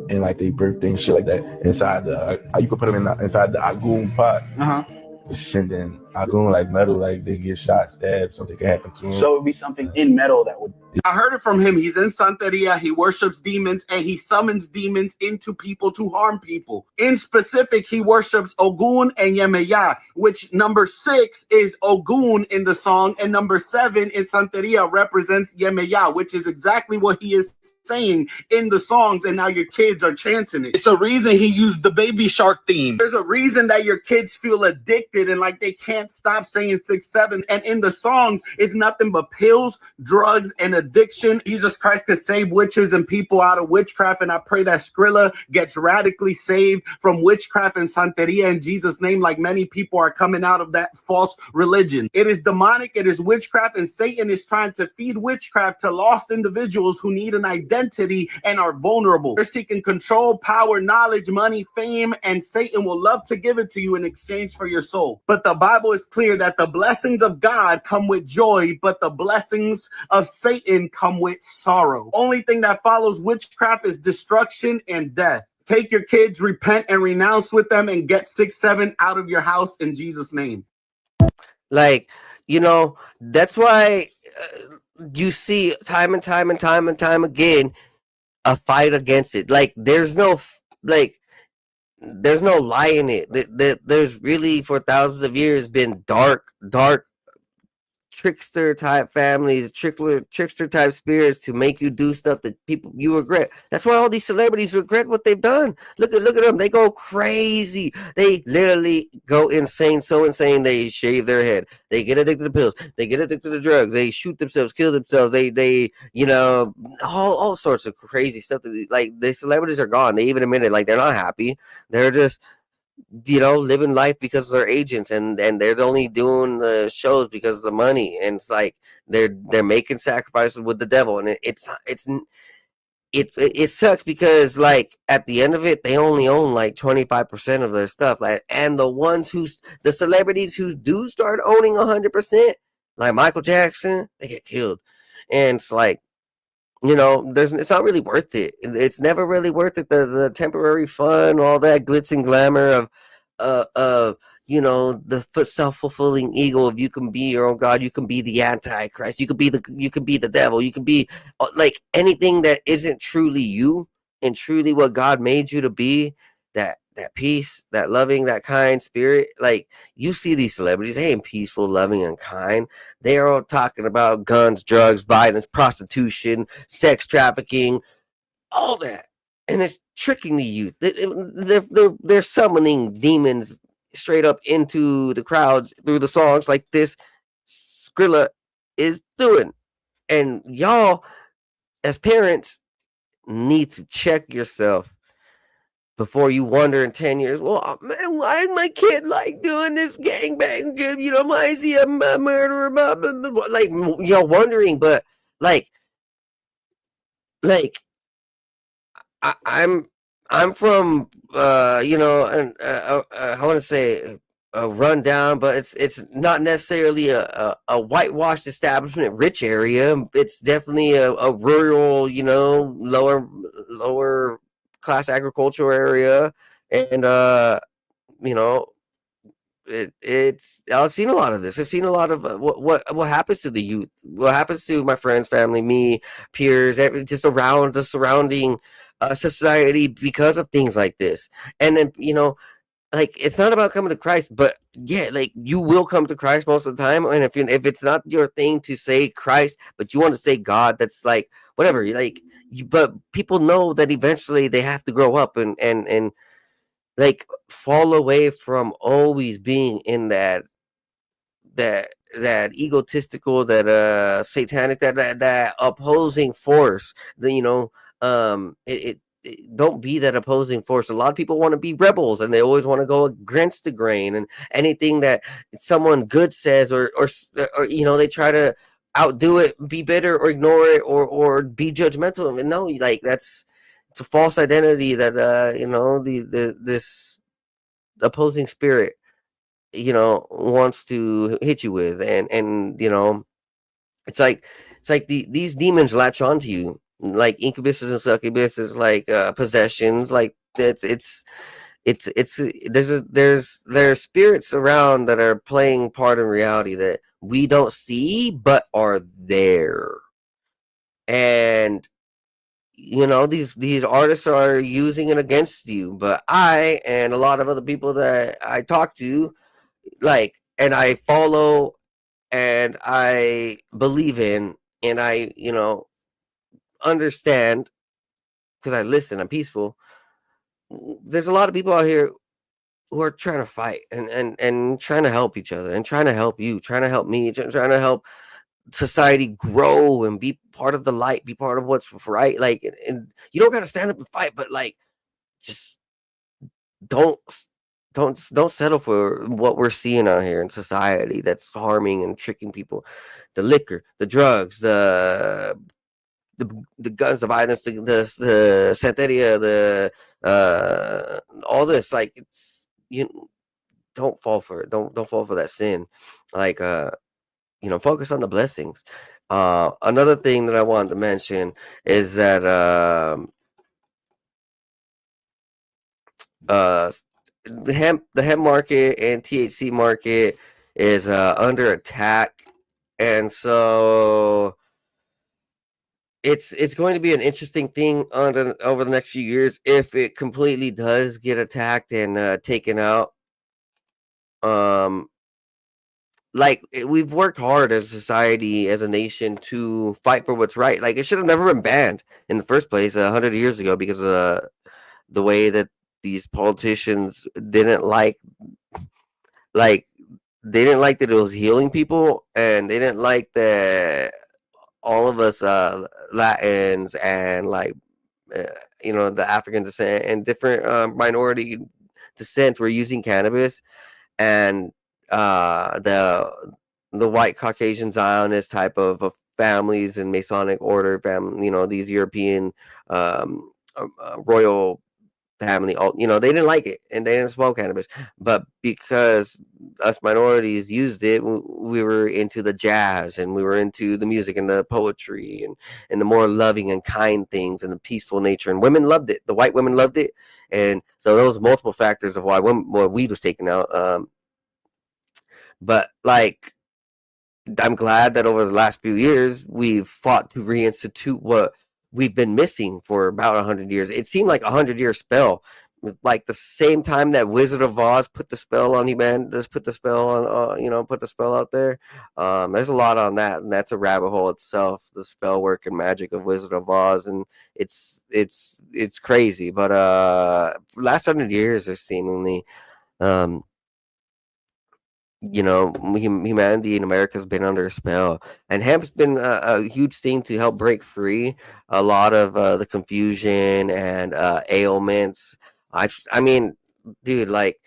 and like their birthday and shit like that inside the. You can put them inside the Agum pot. And then Agum like metal, like they get shot, stabbed, something can happen to them. So it would be something in metal that would. I heard it from him. He's in Santeria. He worships demons and he summons demons into people to harm people. In specific, he worships Ogun and Yemeya, which number 6 is Ogun in the song, and number 7 in Santeria represents Yemeya, which is exactly what he is saying in the songs, and now your kids are chanting it. It's a reason he used the baby shark theme. There's a reason that your kids feel addicted and like they can't stop saying 6-7, and in the songs it's nothing but pills, drugs, and addiction. Jesus Christ could save witches and people out of witchcraft, and I pray that Skrilla gets radically saved from witchcraft and Santeria in Jesus' name, like many people are coming out of that false religion. It is demonic, it is witchcraft, and Satan is trying to feed witchcraft to lost individuals who need an identity and are vulnerable. They're seeking control, power, knowledge, money, fame, and Satan will love to give it to you in exchange for your soul. But the Bible is clear that the blessings of God come with joy, but the blessings of Satan come with sorrow. Only thing that follows witchcraft is destruction and death. Take your kids, repent and renounce with them, and get 6-7 out of your house in Jesus' name. Like, you know, that's why you see time and time again a fight against it. Like, there's no lie in it. There's really for thousands of years been dark trickster type families, trickster type spirits to make you do stuff that you regret. That's why all these celebrities regret what they've done. Look at them. They go crazy. They literally go insane, so insane they shave their head. They get addicted to pills. They get addicted to drugs. They shoot themselves, kill themselves. They you know, all sorts of crazy stuff. Like, the celebrities are gone. They even admitted like they're not happy. They're just, you know, living life because of their agents, and they're only doing the shows because of the money, and it's like they're making sacrifices with the devil, and it sucks because like at the end of it, they only own like 25% of their stuff. Like, and the celebrities who do start owning 100%, like Michael Jackson, they get killed. And it's like, it's not really worth it. It's never really worth it. The temporary fun, all that glitz and glamour of the self-fulfilling ego of you can be your own god, you can be the antichrist, you can be the devil, you can be like anything that isn't truly you and truly what God made you to be, that peace, that loving, that kind spirit. Like, you see these celebrities, they ain't peaceful, loving, and kind. They are all talking about guns, drugs, violence, prostitution, sex trafficking, all that. And it's tricking the youth. They're summoning demons straight up into the crowds through the songs like this Skrilla is doing. And y'all, as parents, need to check yourself before you wonder in 10 years, well, man, why is my kid like doing this gangbang? Why is he a murderer? Blah, blah, blah. Like, wondering, but like I'm from and I want to say a rundown, but it's not necessarily a whitewashed establishment rich area. It's definitely a rural, lower class agricultural area, and it's I've seen a lot of this. I've seen a lot of what happens to the youth, what happens to my friends, family, me, peers, just around the surrounding society because of things like this. And then like, it's not about coming to Christ, but yeah, like, you will come to Christ most of the time. And if it's not your thing to say Christ, but you want to say God, that's like whatever. But people know that eventually they have to grow up and like fall away from always being in that egotistical, that satanic, that opposing force. Don't be that opposing force. A lot of people want to be rebels, and they always want to go against the grain, and anything that someone good says, or they try to outdo it, be better, or ignore it, or be judgmental. And no, like, it's a false identity that this opposing spirit wants to hit you with. And it's like these demons latch onto you like incubuses and succubuses, like possessions. Like, there's spirits around that are playing part in reality that we don't see but are there. And these artists are using it against you. But I and a lot of other people that I talk to, like, and I follow and I believe in, and I understand, because I listen, I'm peaceful. There's a lot of people out here who are trying to fight and trying to help each other, and trying to help you, trying to help me, trying to help society grow and be part of the light, be part of what's right. Like, and you don't got to stand up and fight, but like, just don't settle for what we're seeing out here in society that's harming and tricking people. The liquor, the drugs, the guns, the violence, the Santeria, all this. Like, it's, don't fall for it. Don't fall for that sin. Like, focus on the blessings. Another thing that I wanted to mention is that the hemp market and THC market is under attack, and so it's going to be an interesting thing over the next few years if it completely does get attacked and taken out. Like, we've worked hard as a society, as a nation, to fight for what's right. Like, it should have never been banned in the first place 100 years ago, because of the way that these politicians didn't like they didn't like that it was healing people, and they didn't like that all of us Latins and the African descent and different minority descents were using cannabis, and the white Caucasian Zionist type of families and Masonic order these European royal family, all they didn't like it and they didn't smoke cannabis, but because us minorities used it, we were into the jazz and we were into the music and the poetry and the more loving and kind things and the peaceful nature, and women loved it. The white women loved it, and so those multiple factors of why weed was taken out. But like, I'm glad that over the last few years we've fought to reinstitute what we've been missing for about 100 years. It seemed like 100-year spell, like the same time that Wizard of Oz put the spell on humanity, just put the spell on, put the spell out there. There's a lot on that, and that's a rabbit hole itself. The spell work and magic of Wizard of Oz, and it's crazy. But last 100 years is seemingly. Humanity in America has been under a spell, and hemp's been a huge thing to help break free a lot of the confusion and ailments. I mean, dude, like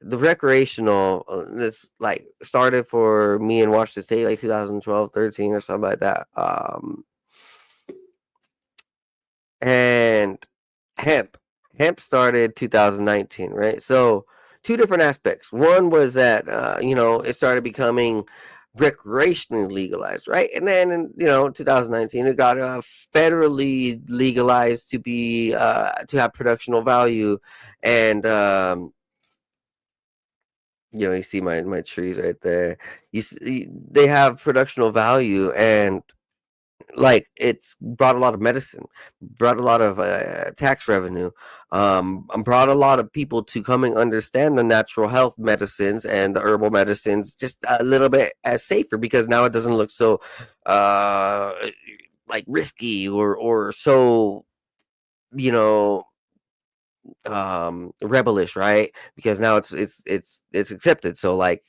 the recreational, this like started for me in Washington State like 2012, 13 or something like that. And hemp started 2019, right? So two different aspects. One was that it started becoming recreationally legalized, right? And then in 2019 it got federally legalized to be to have productional value. And you see my trees right there. You see, they have productional value, and like it's brought a lot of medicine, brought a lot of tax revenue, brought a lot of people to come and understand the natural health medicines and the herbal medicines just a little bit as safer, because now it doesn't look so like risky or so rebellish, right? Because now it's accepted. So like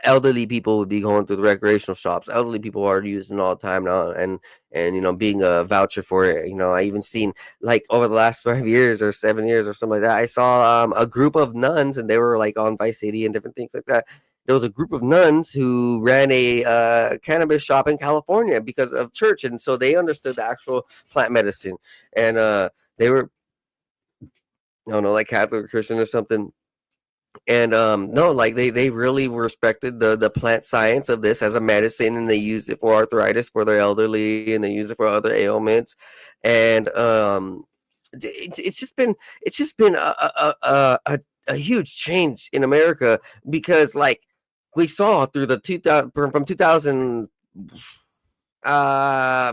elderly people would be going through the recreational shops. Elderly people are using all the time now, and being a voucher for it. I even seen, like, over the last 5 years or 7 years or something like that, I saw a group of nuns, and they were like on Vice City and different things like that. There was a group of nuns who ran a cannabis shop in California because of church, and so they understood the actual plant medicine, and they were, I don't know, like Catholic or Christian or something. And no, like they really respected the plant science of this as a medicine, and they used it for arthritis for their elderly, and they use it for other ailments. And it's just been a huge change in America, because like we saw through the 2000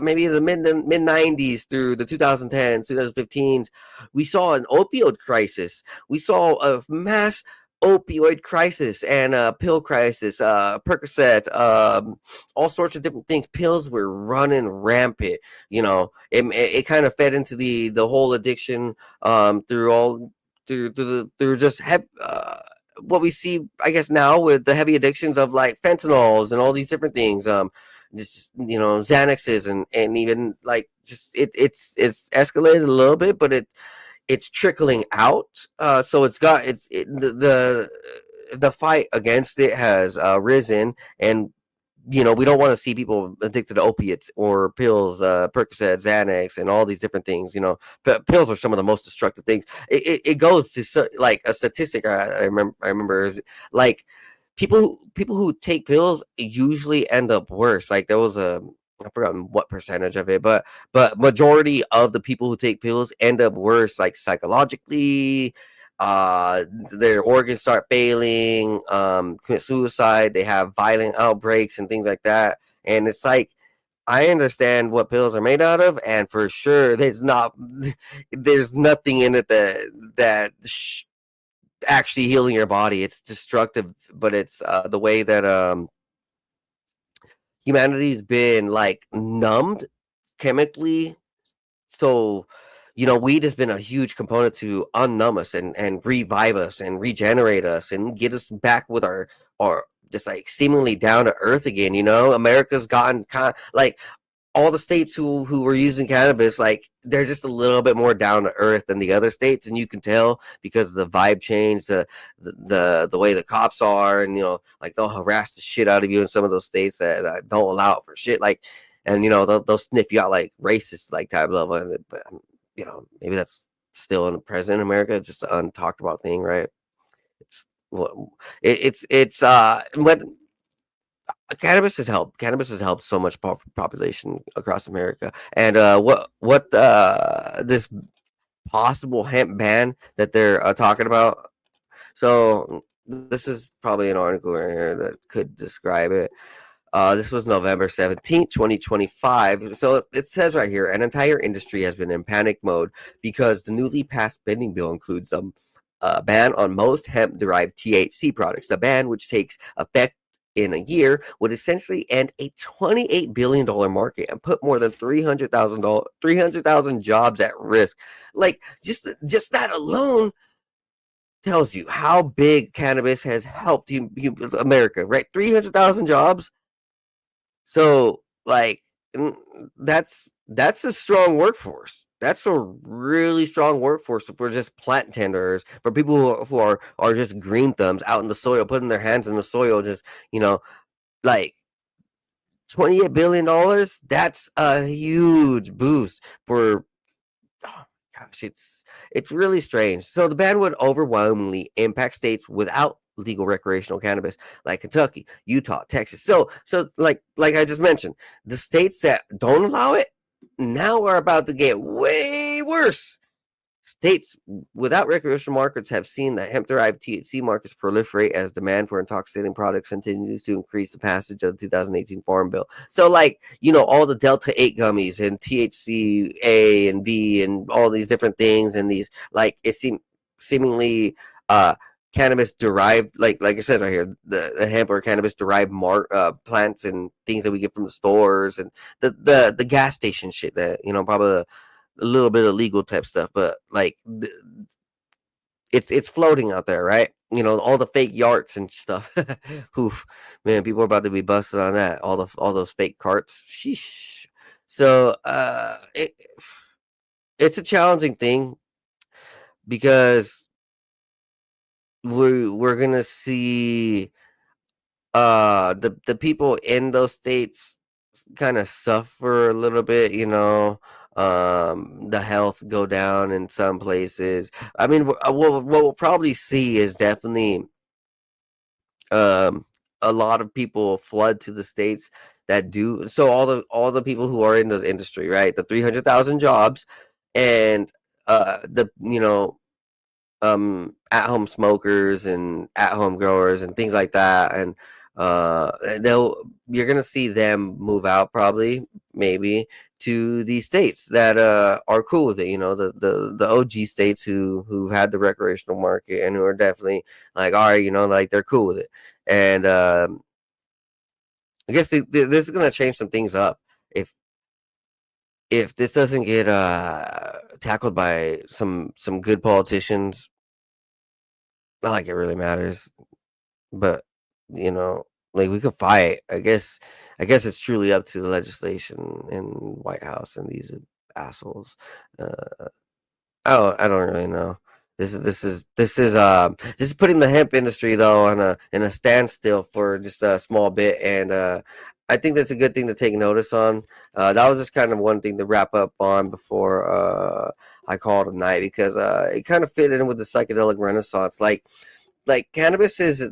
maybe the mid 90s through the 2010s, 2015s, we saw an opioid crisis. We saw a mass opioid crisis and a pill crisis, Percocet, all sorts of different things. Pills were running rampant. It kind of fed into the whole addiction through just what we see, I guess, now with the heavy addictions of like fentanyls and all these different things. Just Xanaxes and even like just it's escalated a little bit, but it's trickling out. So the fight against it has risen, and we don't want to see people addicted to opiates or pills, Percocet, Xanax, and all these different things. But pills are some of the most destructive things. It goes to like a statistic I remember is like people who take pills usually end up worse. Like there was I forgot what percentage of it, but majority of the people who take pills end up worse, like psychologically. Their organs start failing, commit suicide, they have violent outbreaks and things like that. And it's like, I understand what pills are made out of, and for sure there's nothing in it that actually healing your body. It's destructive, but it's the way that humanity's been like numbed chemically. So weed has been a huge component to unnumb us and revive us and regenerate us and get us back with our just like seemingly down to earth again. America's gotten kind of like, all the states who were using cannabis, like they're just a little bit more down to earth than the other states, and you can tell because of the vibe change, the way the cops are, and like they'll harass the shit out of you in some of those states that don't allow it for shit, like, and they'll sniff you out like racist like type level, but maybe that's still in the present America. It's just an untalked about thing, right? It's what cannabis has helped so much population across America. And what this possible hemp ban that they're talking about. So this is probably an article right here that could describe it. This was November 17th, 2025. So it says right here, an entire industry has been in panic mode because the newly passed spending bill includes a ban on most hemp-derived THC products. The ban, which takes effect in a year, would essentially end a $28 billion market and put more than 300,000 jobs at risk. Like, just that alone tells you how big cannabis has helped America, right? 300,000 jobs. So, like, that's a strong workforce. That's a really strong workforce for just plant tenders, for people who are just green thumbs out in the soil, putting their hands in the soil, just like $28 billion. That's a huge boost for. Oh gosh, it's really strange. So the ban would overwhelmingly impact states without legal recreational cannabis, like Kentucky, Utah, Texas. So like I just mentioned, the states that don't allow it now are about to get way worse. States without recreational markets have seen that hemp-derived THC markets proliferate as demand for intoxicating products continues to increase the passage of the 2018 Farm Bill. So, like, all the Delta 8 gummies and THC A and B and all these different things, and these, like, it seemingly cannabis derived, like it says right here, the hemp or cannabis derived plants and things that we get from the stores, and the gas station shit that probably a little bit of legal type stuff, but like it's floating out there, right? All the fake yards and stuff. Oof, man, people are about to be busted on that. All those fake carts. Sheesh. So it's a challenging thing because we're gonna see the people in those states kind of suffer a little bit, the health go down in some places. I mean, what we'll probably see is definitely a lot of people flood to the states that do. So all the people who are in the industry, right? The 300,000 jobs, and the at home smokers and at home growers and things like that, and you're gonna see them move out, probably, maybe, to these states that are cool with it, the OG states who've had the recreational market and who are definitely like, all right, like they're cool with it. And I guess this is gonna change some things up if this doesn't get tackled by some good politicians. Not like it really matters, but like, we could fight. I guess it's truly up to the legislation and White House and these assholes. I don't really know. This is putting the hemp industry, though, in a standstill for just a small bit, and I think that's a good thing to take notice on. That was just kind of one thing to wrap up on before I call it a night, because it kind of fit in with the psychedelic renaissance. Like cannabis it's a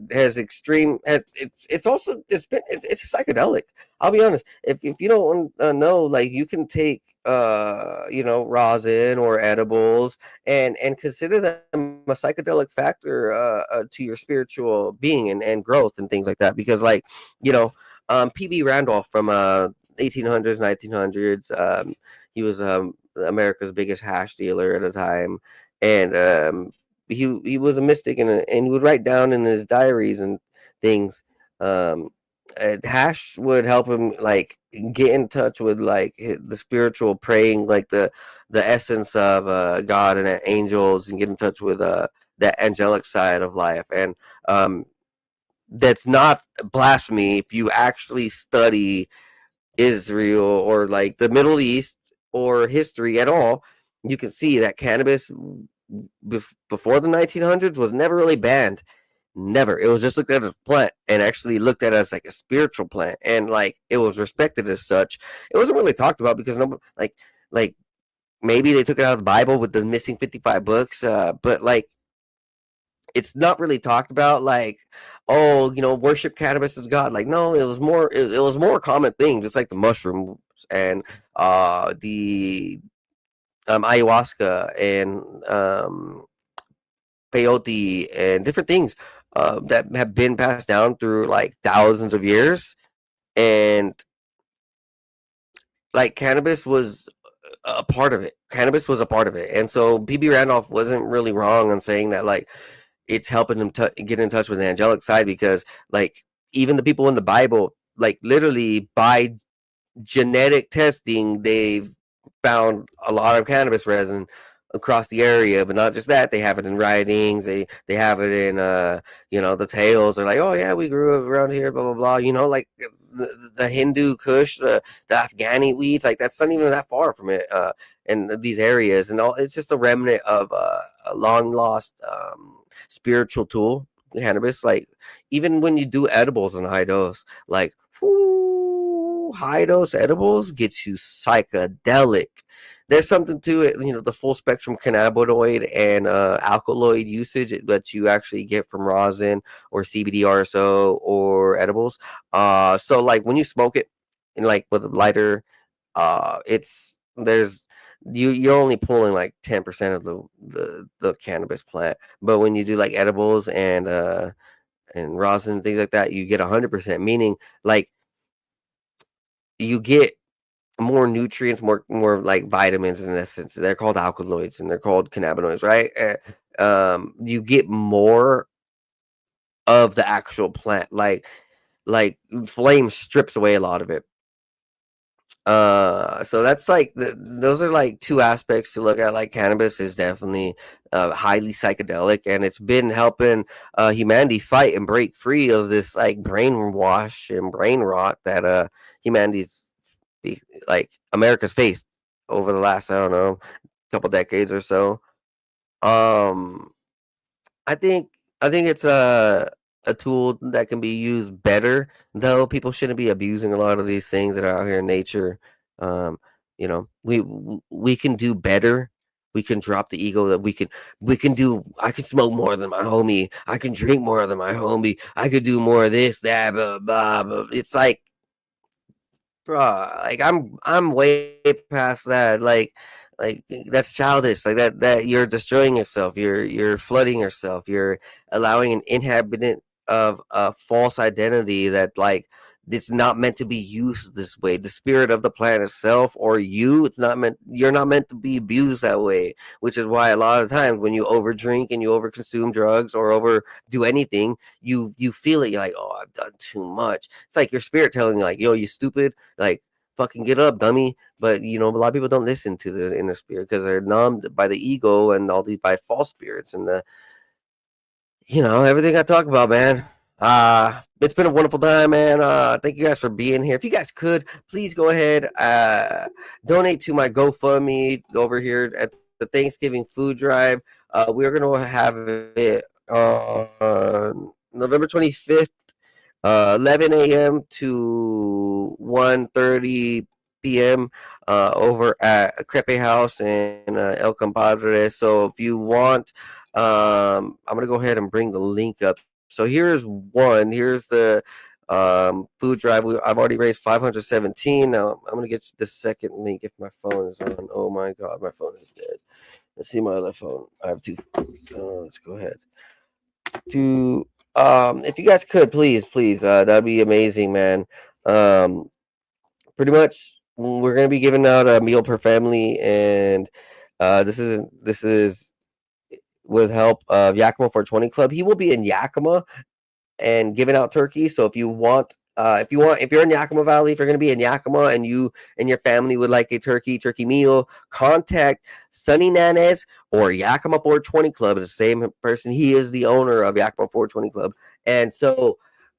psychedelic. I'll be honest. If you don't know, like, you can take rosin or edibles and consider them a psychedelic factor to your spiritual being and growth and things like that, because, like, PB Randolph from 1800s 1900s, he was America's biggest hash dealer at a time, and he was a mystic, and he would write down in his diaries and things. Hash would help him, like, get in touch with, like, the spiritual praying, like the essence of God and angels, and get in touch with that angelic side of life. And that's not blasphemy if you actually study Israel or like the Middle East or history at all, you can see that cannabis before the 1900s was never really banned. Never. It was just looked at as a plant and actually looked at as like a spiritual plant, and like it was respected as such. It wasn't really talked about because no, like maybe they took it out of the Bible with the missing 55 books, but like it's not really talked about. Like, oh, worship cannabis as God. Like, no, it was more. It was more a common thing, just like the mushrooms and the ayahuasca and peyote and different things that have been passed down through like thousands of years. And like cannabis was a part of it. Cannabis was a part of it. And so PB Randolph wasn't really wrong on saying that like it's helping them get in touch with the angelic side, because like even the people in the Bible, like literally by genetic testing, they've found a lot of cannabis resin across the area. But not just that, they have it in writings, they have it in the tales. They're like, oh yeah, we grew up around here, blah blah blah, like the Hindu Kush, the Afghani weeds, like that's not even that far from it, in these areas. And all, it's just a remnant of a long lost spiritual tool, cannabis. Like even when you do edibles in high dose, like high dose edibles gets you psychedelic. There's something to it, the full spectrum cannabinoid and alkaloid usage that you actually get from rosin or CBD RSO or edibles. So like when you smoke it and like with a lighter, you're only pulling like 10% of the cannabis plant. But when you do like edibles and rosin and things like that, you get 100%, meaning like you get more nutrients, more like vitamins in essence. They're called alkaloids and they're called cannabinoids, right? You get more of the actual plant. Like flame strips away a lot of it. So that's like those are like two aspects to look at. Like cannabis is definitely highly psychedelic, and it's been helping humanity fight and break free of this like brainwash and brain rot that humanity's like America's faced over the last, I don't know, couple decades or so. I think it's a tool that can be used better, though. People shouldn't be abusing a lot of these things that are out here in nature. We can do better. We can drop the ego that we can do. I can smoke more than my homie. I can drink more than my homie. I could do more of this, that, blah, blah, blah. It's like, bruh, like I'm way past that. Like that's childish. Like that you're destroying yourself. You're flooding yourself. You're allowing an inhabitant of a false identity that like it's not meant to be used this way. The spirit of the plant itself, or you're not meant to be abused that way, which is why a lot of times when you overdrink and you overconsume drugs or overdo anything, you feel it. You're like, oh, I've done too much. It's like your spirit telling you like, yo, you stupid, like fucking get up, dummy. But a lot of people don't listen to the inner spirit because they're numbed by the ego and all these by false spirits and everything I talk about, man. It's been a wonderful time, man. Thank you guys for being here. If you guys could, please go ahead, donate to my GoFundMe over here at the Thanksgiving food drive. We're gonna have it on November 25th, 11 a.m. to 1:30 p.m. Over at Crepe House in El Compadre. So if you want, I'm gonna go ahead and bring the link up. So here's the food drive. I've already raised 517. Now I'm gonna get the second link if my phone is on. Oh my god, my phone is dead. Let's see my other phone. I have two phones. So let's go ahead. If you guys could, please, that'd be amazing, man. Pretty much we're gonna be giving out a meal per family, and this is with help of Yakima 420 Club. He will be in Yakima and giving out turkey. So if you're in Yakima Valley, if you're going to be in Yakima and you and your family would like a turkey meal, contact Sonny Nanez or Yakima 420 Club. It's the same person. He is the owner of Yakima 420 Club. And so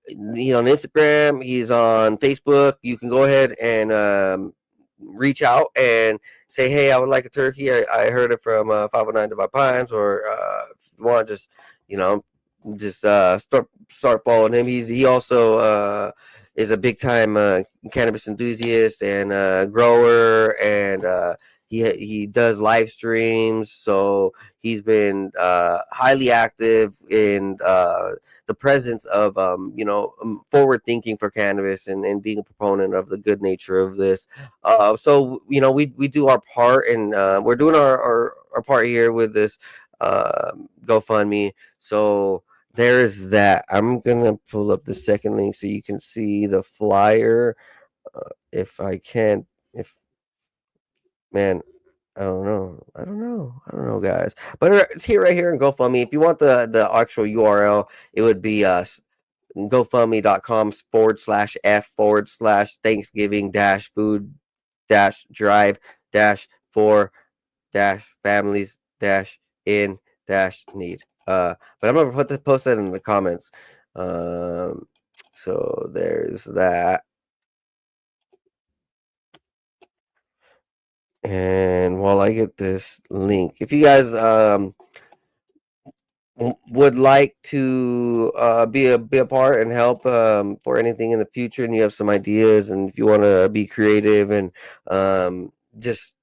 He's on Instagram. He's on Facebook. You can go ahead and reach out and say, hey, I would like a turkey. I heard it from 509 Divide Pines, or if you want, just just start following him. He also is a big time cannabis enthusiast and grower, and he does live streams. So he's been highly active in the presence of forward thinking for cannabis, and being a proponent of the good nature of this. So we do our part, and we're doing our part here with this GoFundMe. So there's that. I'm gonna pull up the second link so you can see the flyer. If I can, if man, I don't know, guys. But it's here, right here in GoFundMe. If you want the actual URL, it would be GoFundMe.com/F/Thanksgiving food drive for families in need. But I'm gonna post that in the comments. So there's that. And while I get this link, if you guys would like to be a part and help for anything in the future, and you have some ideas, and if you want to be creative and just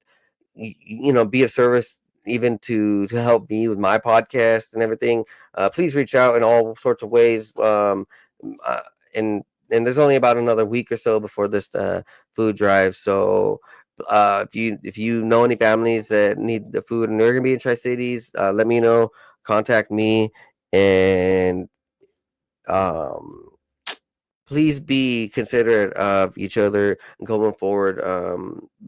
be of service, even to help me with my podcast and everything, please reach out in all sorts of ways. And there's only about another week or so before this food drive. So if you know any families that need the food and they're gonna be in Tri-Cities, let me know. Contact me, and please be considerate of each other going forward,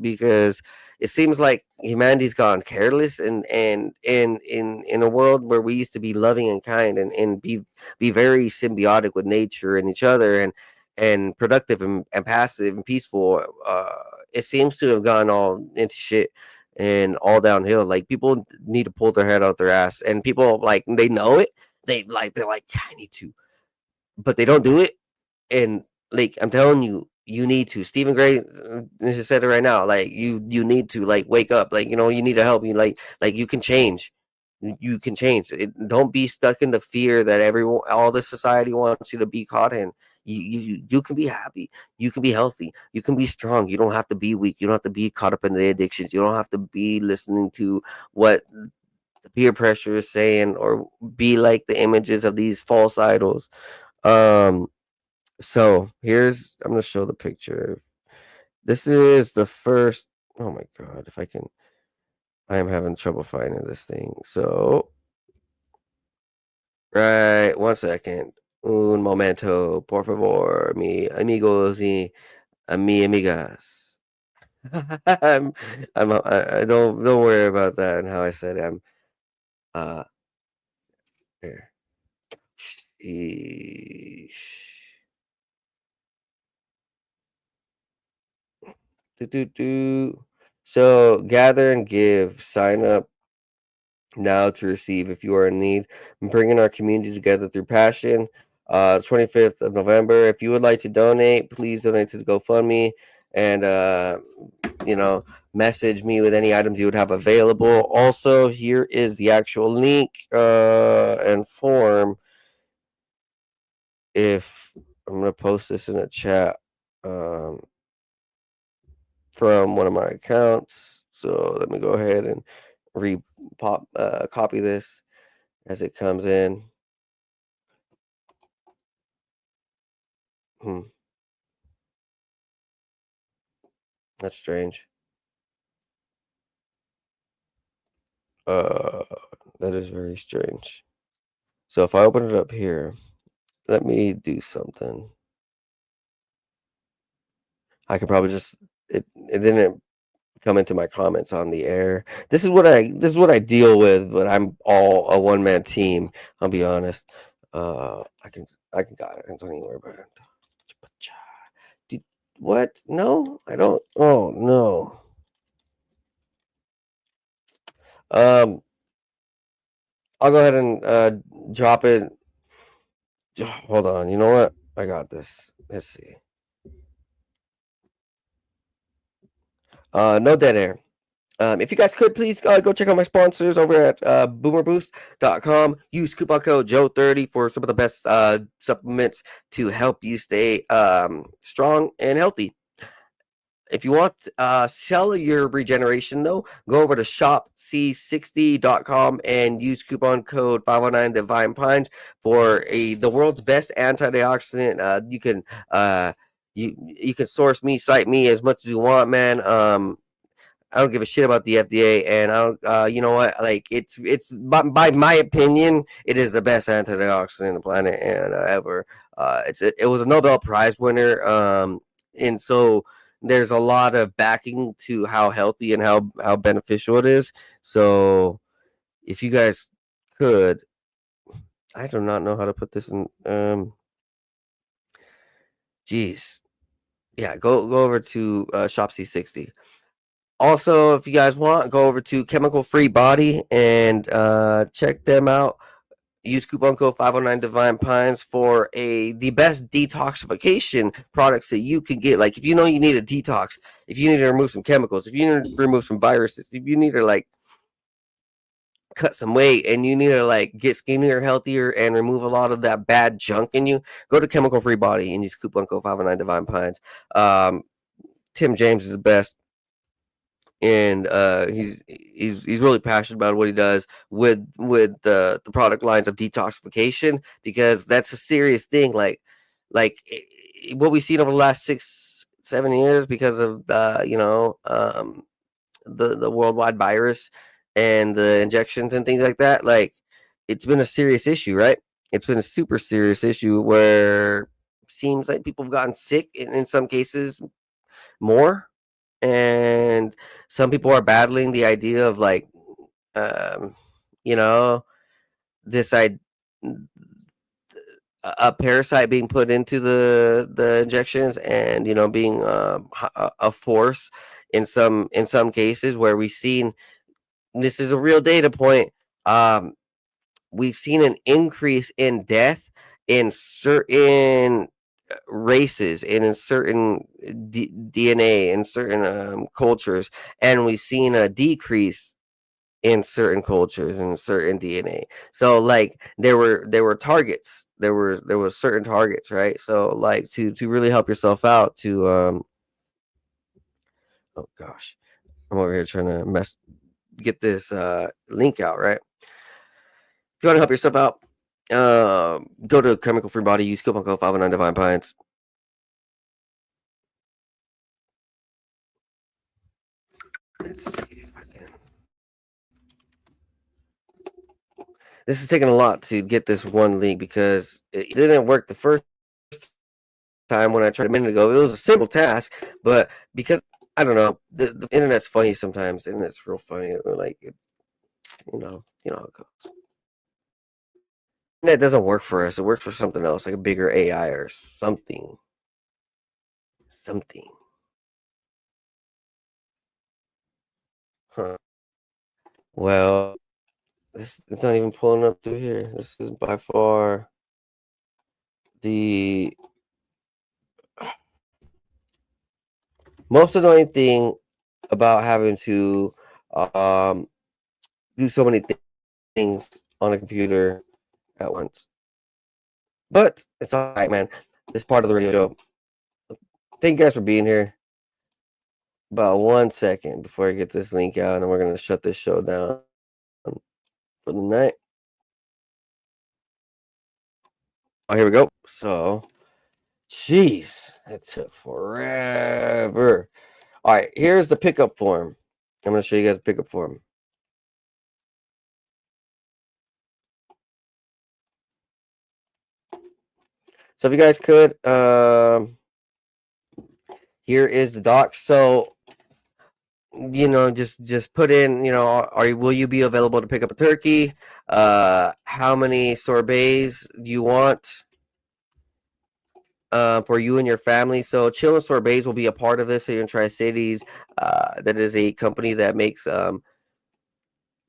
because it seems like humanity's gone careless, and in a world where we used to be loving and kind, and be very symbiotic with nature and each other, and productive, and passive and peaceful, it seems to have gone all into shit and all downhill. Like, people need to pull their head out their ass, and people, like, they know it. They're like, yeah, I need to, but they don't do it. And, like, I'm telling you, you need to. Stephen Gray just said it right now. Like, you need to, like, wake up. Like, you need to help. You like you can change. You can change. Don't be stuck in the fear that all the society wants you to be caught in. You can be happy. You can be healthy. You can be strong. You don't have to be weak. You don't have to be caught up in the addictions. You don't have to be listening to what the peer pressure is saying, or be like the images of these false idols. So I'm gonna show the picture. This is the first. Oh my god! If I can, I am having trouble finding this thing. So, right, 1 second. Un momento, por favor, mi amigos y mi amigas. I don't worry about that and how I said it. I'm here. Sheesh. So gather and give. Sign up now to receive if you are in need. I'm bringing our community together through passion. 25th of November. If you would like to donate, please donate to the GoFundMe, and message me with any items you would have available. Also, here is the actual link and form. If I'm gonna post this in a chat from one of my accounts. So let me go ahead and copy this as it comes in. That's strange. That is very strange. So if I open it up here, let me do something. I could probably just it didn't come into my comments on the air. This is what I deal with, but I'm all a one-man team. I'll be honest. I can got it. Don't even worry about it. What? No, I don't. Oh no. I'll go ahead and drop it. Hold on. You know what? I got this. Let's see. No dead air. If you guys could please go check out my sponsors over at boomerboost.com. Use coupon code Joe30 for some of the best supplements to help you stay strong and healthy. If you want cellular regeneration, though, go over to shopc60.com and use coupon code 509 Divine Pines for the world's best antioxidant. You can source me, cite me as much as you want, man. I don't give a shit about the FDA, and I don't. You know what? Like it's by my opinion, it is the best antioxidant on the planet and ever. It was a Nobel Prize winner. And so there's a lot of backing to how healthy and how beneficial it is. So if you guys could, I do not know how to put this in. Geez, yeah, go over to Shop C60. Also, if you guys want, go over to Chemical Free Body and check them out. Use coupon code 509 Divine Pines for the best detoxification products that you can get. Like if you know you need a detox, if you need to remove some chemicals, if you need to remove some viruses, if you need to like cut some weight and you need to like get skinnier, healthier, and remove a lot of that bad junk in you, go to Chemical Free Body and use coupon code 509 Divine Pines. Tim James is the best. And he's really passionate about what he does with the product lines of detoxification, because that's a serious thing. Like what we've seen over the last 6-7 years because of the worldwide virus and the injections and things like that. Like it's been a serious issue, right? It's been a super serious issue where seems like people have gotten sick in some cases more. And some people are battling the idea of like this a parasite being put into the injections, and being a force in some cases where we've seen, this is a real data point, we've seen an increase in death in certain races and in certain DNA in certain cultures, and we've seen a decrease in certain cultures and certain DNA. So like there were targets, there were certain targets, right? So like to really help yourself out to oh gosh, I'm over here trying to get this link out, right? If you want to help yourself out, go to Chemical Free Body, use coupon code 509 Divine Pines. Let's see if I can. This is taking a lot to get this one link because it didn't work the first time when I tried a minute ago. It was a simple task, but because I don't know, the internet's funny sometimes. The internet's real funny. Like, you know how it goes. Internet doesn't work for us. It works for something else, like a bigger AI or something. Huh. Well, it's not even pulling up through here. This is by far the most annoying thing about having to do so many things on a computer at once. But it's all right, man. This is part of the radio show. Thank you guys for being here. About 1 second before I get this link out, and we're going to shut this show down for the night. Oh, here we go. So, jeez, it took forever. All right, here's the pickup form. I'm going to show you guys the pickup form. So if you guys could, here is the doc. So, just put in, will you be available to pick up a turkey? How many sorbets do you want for you and your family? So Chill and Sorbets will be a part of this here in Tri-Cities. That is a company that makes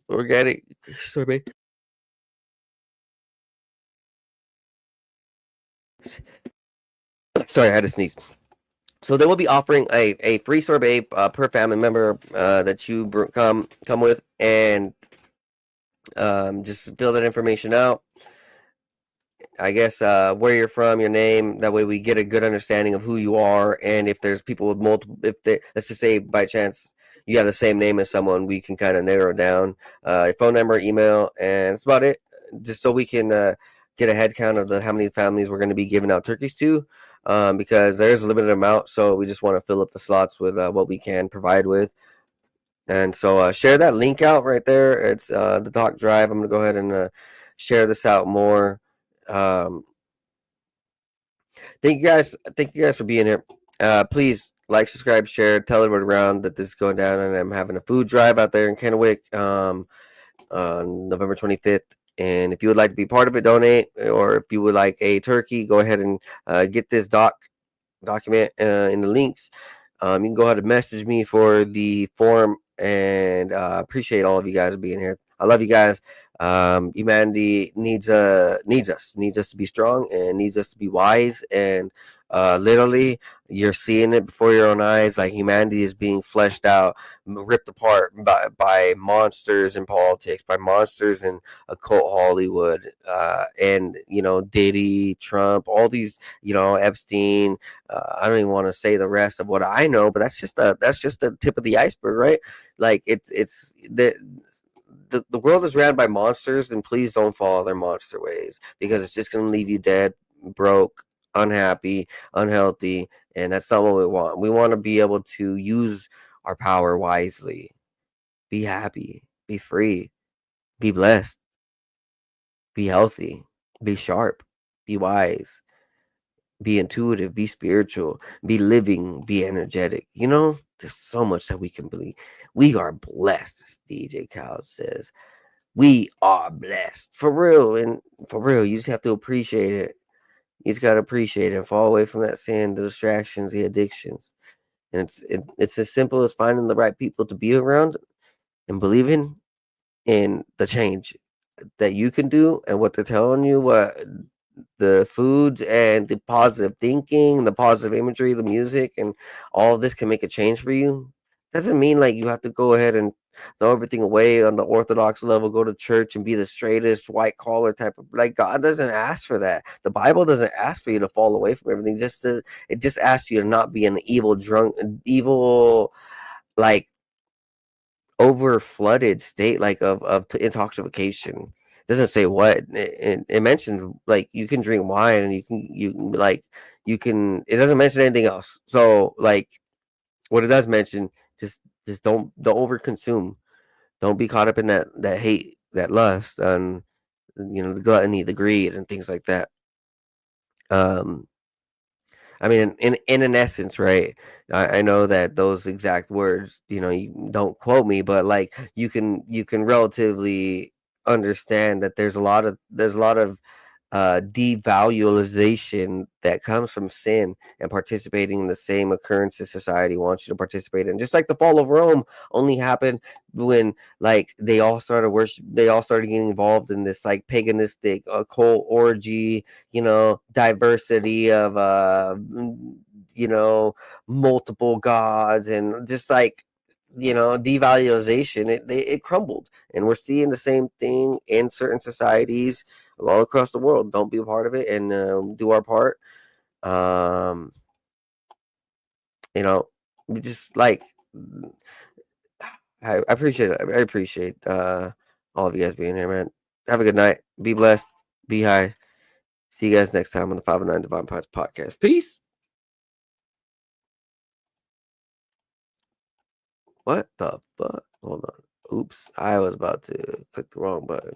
organic sorbet. Sorry, I had to sneeze. So they will be offering a free sorbet per family member that you come with, and just fill that information out. I guess where you're from, your name. That way we get a good understanding of who you are, and if there's people with multiple, let's just say by chance you have the same name as someone, we can kind of narrow it down. Your phone number, email, and that's about it. Just so we can get a head count of how many families we're going to be giving out turkeys to, because there's a limited amount. So we just want to fill up the slots with what we can provide with. And so share that link out right there. It's the Doc Drive. I'm going to go ahead and share this out more. Thank you guys for being here. Please like, subscribe, share, tell everybody around that this is going down, and I'm having a food drive out there in Kennewick on November 25th. And if you would like to be part of it, donate, or if you would like a turkey, go ahead and get this document in the links. You can go ahead and message me for the form, and appreciate all of you guys being here. I love you guys. Humanity needs us to be strong, and needs us to be wise. And literally, you're seeing it before your own eyes. Like, humanity is being fleshed out, ripped apart by monsters in politics, by monsters in occult Hollywood, and Diddy, Trump, all these, Epstein. I don't even want to say the rest of what I know, but that's just the tip of the iceberg, right? Like, it's the world is ran by monsters, and please don't follow their monster ways, because it's just going to leave you dead, broke, unhappy, unhealthy, and that's not what we want. We want to be able to use our power wisely, be happy, be free, be blessed, be healthy, be sharp, be wise, be intuitive, be spiritual, be living, be energetic. There's so much that we can believe. We are blessed, as DJ Khaled says. We are blessed, for real. And for real, you just have to appreciate it. You just got to appreciate it and fall away from that sin, the distractions, the addictions. And it's as simple as finding the right people to be around, and believing in the change that you can do, and what they're telling you, what the foods and the positive thinking, the positive imagery, the music, and all of this can make a change for you. Doesn't mean like you have to go ahead and throw everything away on the orthodox level, go to church and be the straightest white collar type of, like, God doesn't ask for that. The Bible doesn't ask for you to fall away from everything. It just asks you to not be an evil, like, over flooded state, like of intoxication. It doesn't say what it mentions. Like, you can drink wine, and you can it doesn't mention anything else. So, like, what it does mention, just don't over consume. Don't be caught up in that hate, that lust, and the gluttony, the greed, and things like that. I mean, in an essence, right? I know that those exact words, you don't quote me, but like, you can relatively understand that there's a lot of devaluation that comes from sin and participating in the same occurrences society wants you to participate in. Just like the fall of Rome only happened when, like, they all started getting involved in this, like, paganistic occult orgy, diversity of multiple gods, and just like, devaluation. It crumbled, and we're seeing the same thing in certain societies all across the world. Don't be a part of it, and do our part. We just, like, I appreciate it. I appreciate all of you guys being here, man. Have a good night. Be blessed. Be high. See you guys next time on the 509 Divine Pints podcast. Peace. What the fuck? Hold on. Oops. I was about to click the wrong button.